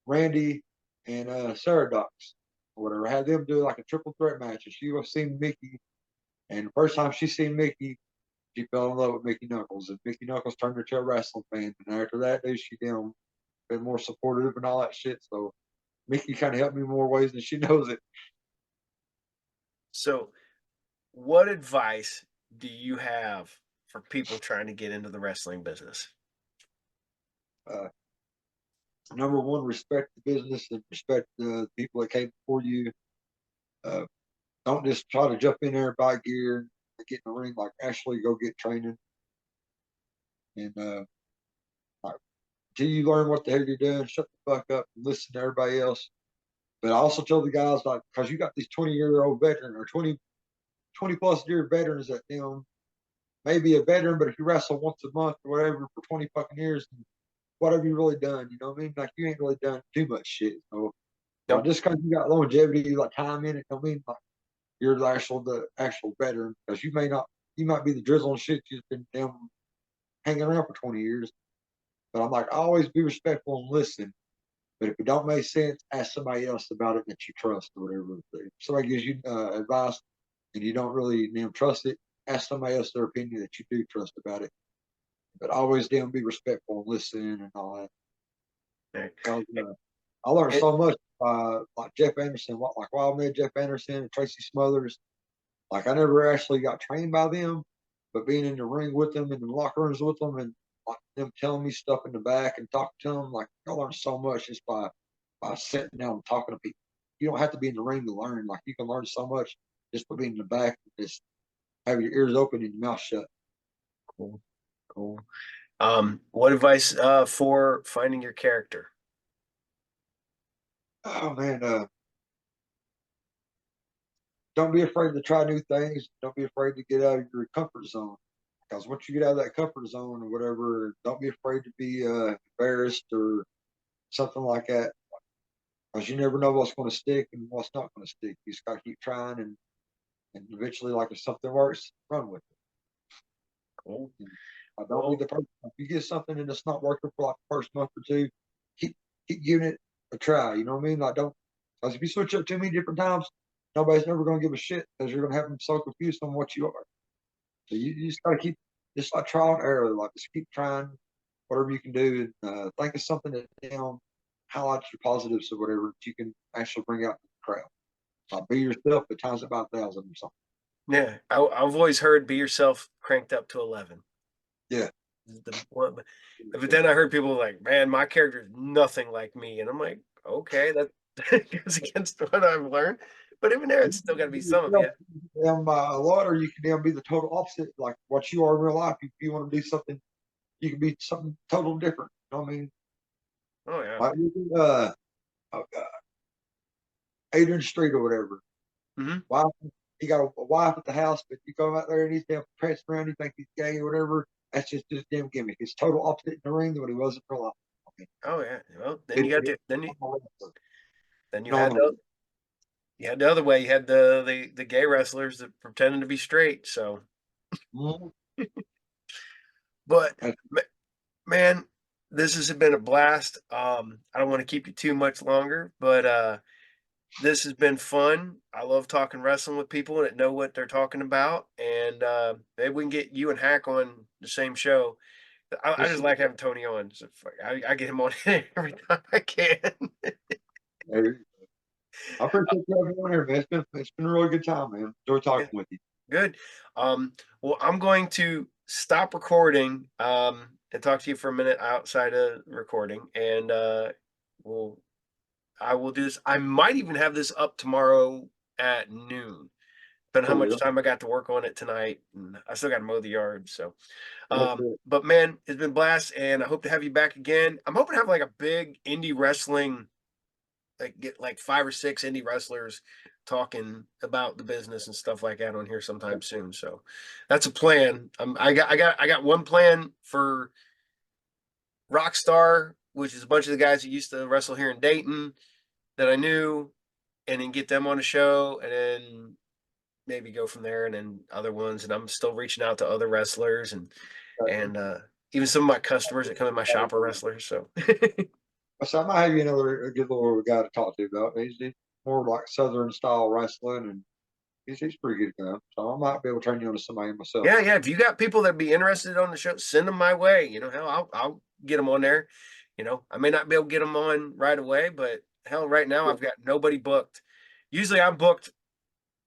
Randy, and Sarah Ducks or whatever. I had them do like a triple threat match. And she was seeing Mickey. And the first time she seen Mickey, she fell in love with Mickey Knuckles. And Mickey Knuckles turned her to a wrestling fan. And after that day, she been more supportive and all that shit. So Mickey kind of helped me more ways than she knows it. so what advice do you have for people trying to get into the wrestling business? Uh, Number one, respect the business and respect the people that came before you. Uh, don't just try to jump in there, buy gear, and get in the ring. Like actually go get training and like until you learn what the hell you're doing, shut the fuck up and listen to everybody else. But I also tell the guys, like, because you got these 20-year-old veteran or 20 plus year veterans that, maybe a veteran, but if you wrestle once a month or whatever for 20 fucking years, what have you really done? You know what I mean? Like, you ain't really done too much shit. So, Nope. just because you got longevity, like time in it, don't mean like you're the actual veteran, because you might be the drizzling shit you've been damn hanging around for 20 years. But I'm like, always be respectful and listen. But if it don't make sense, ask somebody else about it that you trust or whatever. If somebody gives you advice and you don't really trust it, ask somebody else their opinion that you do trust about it. But always be respectful and listen and all that. Okay. 'Cause, I learned It, so much like Jeff Anderson, like Wild Man Jeff Anderson and Tracy Smothers. Like I never actually got trained by them, but being in the ring with them, in the locker rooms with them, and like them telling me stuff in the back and talking to them, like I learned so much just by sitting down and talking to people. You don't have to be in the ring to learn. Like you can learn so much just by being in the back and just have your ears open and your mouth shut. cool. Cool. What advice for finding your character? Oh man, don't be afraid to try new things. Don't be afraid to get out of your comfort zone. Because once you get out of that comfort zone or whatever, don't be afraid to be embarrassed or something like that. Because you never know what's going to stick and what's not going to stick. You just got to keep trying, and eventually, like if something works, run with Cool. it. And I don't be Well, the person. If you get something and it's not working for like the first month or two, keep keep giving it a try. You know what I mean? Like don't, because if you switch up too many different times, nobody's never going to give a shit because you're going to have them so confused on what you are. So you just got to keep just like trial and error. Like just keep trying whatever you can do, and think of something that highlights your positives or whatever that you can actually bring out to the crowd. Like be yourself, but times it by 1,000 or something. yeah, I've always heard "Be Yourself" cranked up to 11. Yeah. The one, but then I heard people like, "Man, my character is nothing like me," and I'm like, "Okay, that goes against what I've learned." But even there, You it's still got to be can be some of yourself, you. a lot, or you can be the total opposite, like what you are in real life. If you want to do something, you can be something total different. You know what I mean? Oh yeah. Like uh, Adrian Street or whatever. Hmm. Wife, he got a wife at the house, but you go out there and he's damn prancing around, you think he's gay or whatever. That's just damn gimmick. It's total opposite in the ring than what he was in real life. I mean, Oh yeah. Well, then it, you got it, to then you had phenomenal. the other way. You had the gay wrestlers that pretended to be straight. So, Mhm. but man, this has been a blast. I don't want to keep you too much longer, but this has been fun. I love talking wrestling with people that know what they're talking about, and maybe we can get you and Hack on the same show. I This just is, like having Tony on. So I get him on every time I can. I appreciate you having me on here, man. It's been a really good time, man. Enjoy Yeah, talking with you. good. Well, I'm going to stop recording and talk to you for a minute outside of recording, and we'll I will do this. I might even have this up tomorrow at noon. Depending how For much real. time I got to work on it tonight, and I still got to mow the yard. So, That's it. but man, it's been a blast, and I hope to have you back again. I'm hoping to have like a big indie wrestling, like get like 5 or 6 indie wrestlers talking about the business and stuff like that on here sometime soon. So that's a plan. I got one plan for Rockstar, which is a bunch of the guys that used to wrestle here in Dayton that I knew, and then get them on the show, and then maybe go from there, and then other ones. And I'm still reaching out to other wrestlers, and even some of my customers that come in my shop are wrestlers. So So I might have you another a good little guy to talk to about. He's more like Southern style wrestling, and he's pretty good guy. So I might be able to turn you on to somebody myself. yeah, yeah. If you got people that be interested on the show, send them my way. Hell, I'll get them on there. I may not be able to get them on right away, but hell, right now Yeah. I've got nobody booked. Usually I'm booked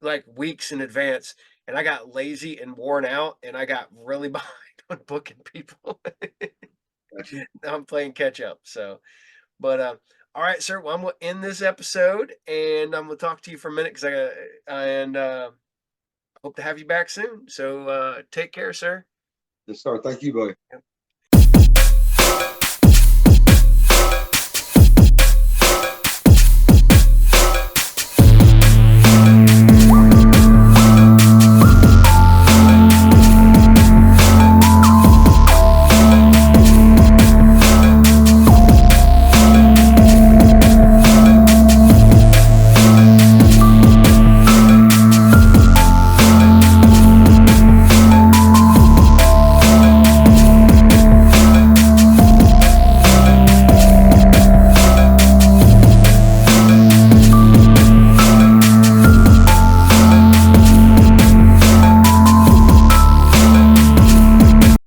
like weeks in advance, and I got lazy and worn out, and I got really behind on booking people. Gotcha. Now I'm playing catch up. So, but all right, sir. Well, I'm gonna end this episode, and I'm gonna talk to you for a minute because and hope to have you back soon. So take care, sir. Yes, sir. Thank you, buddy.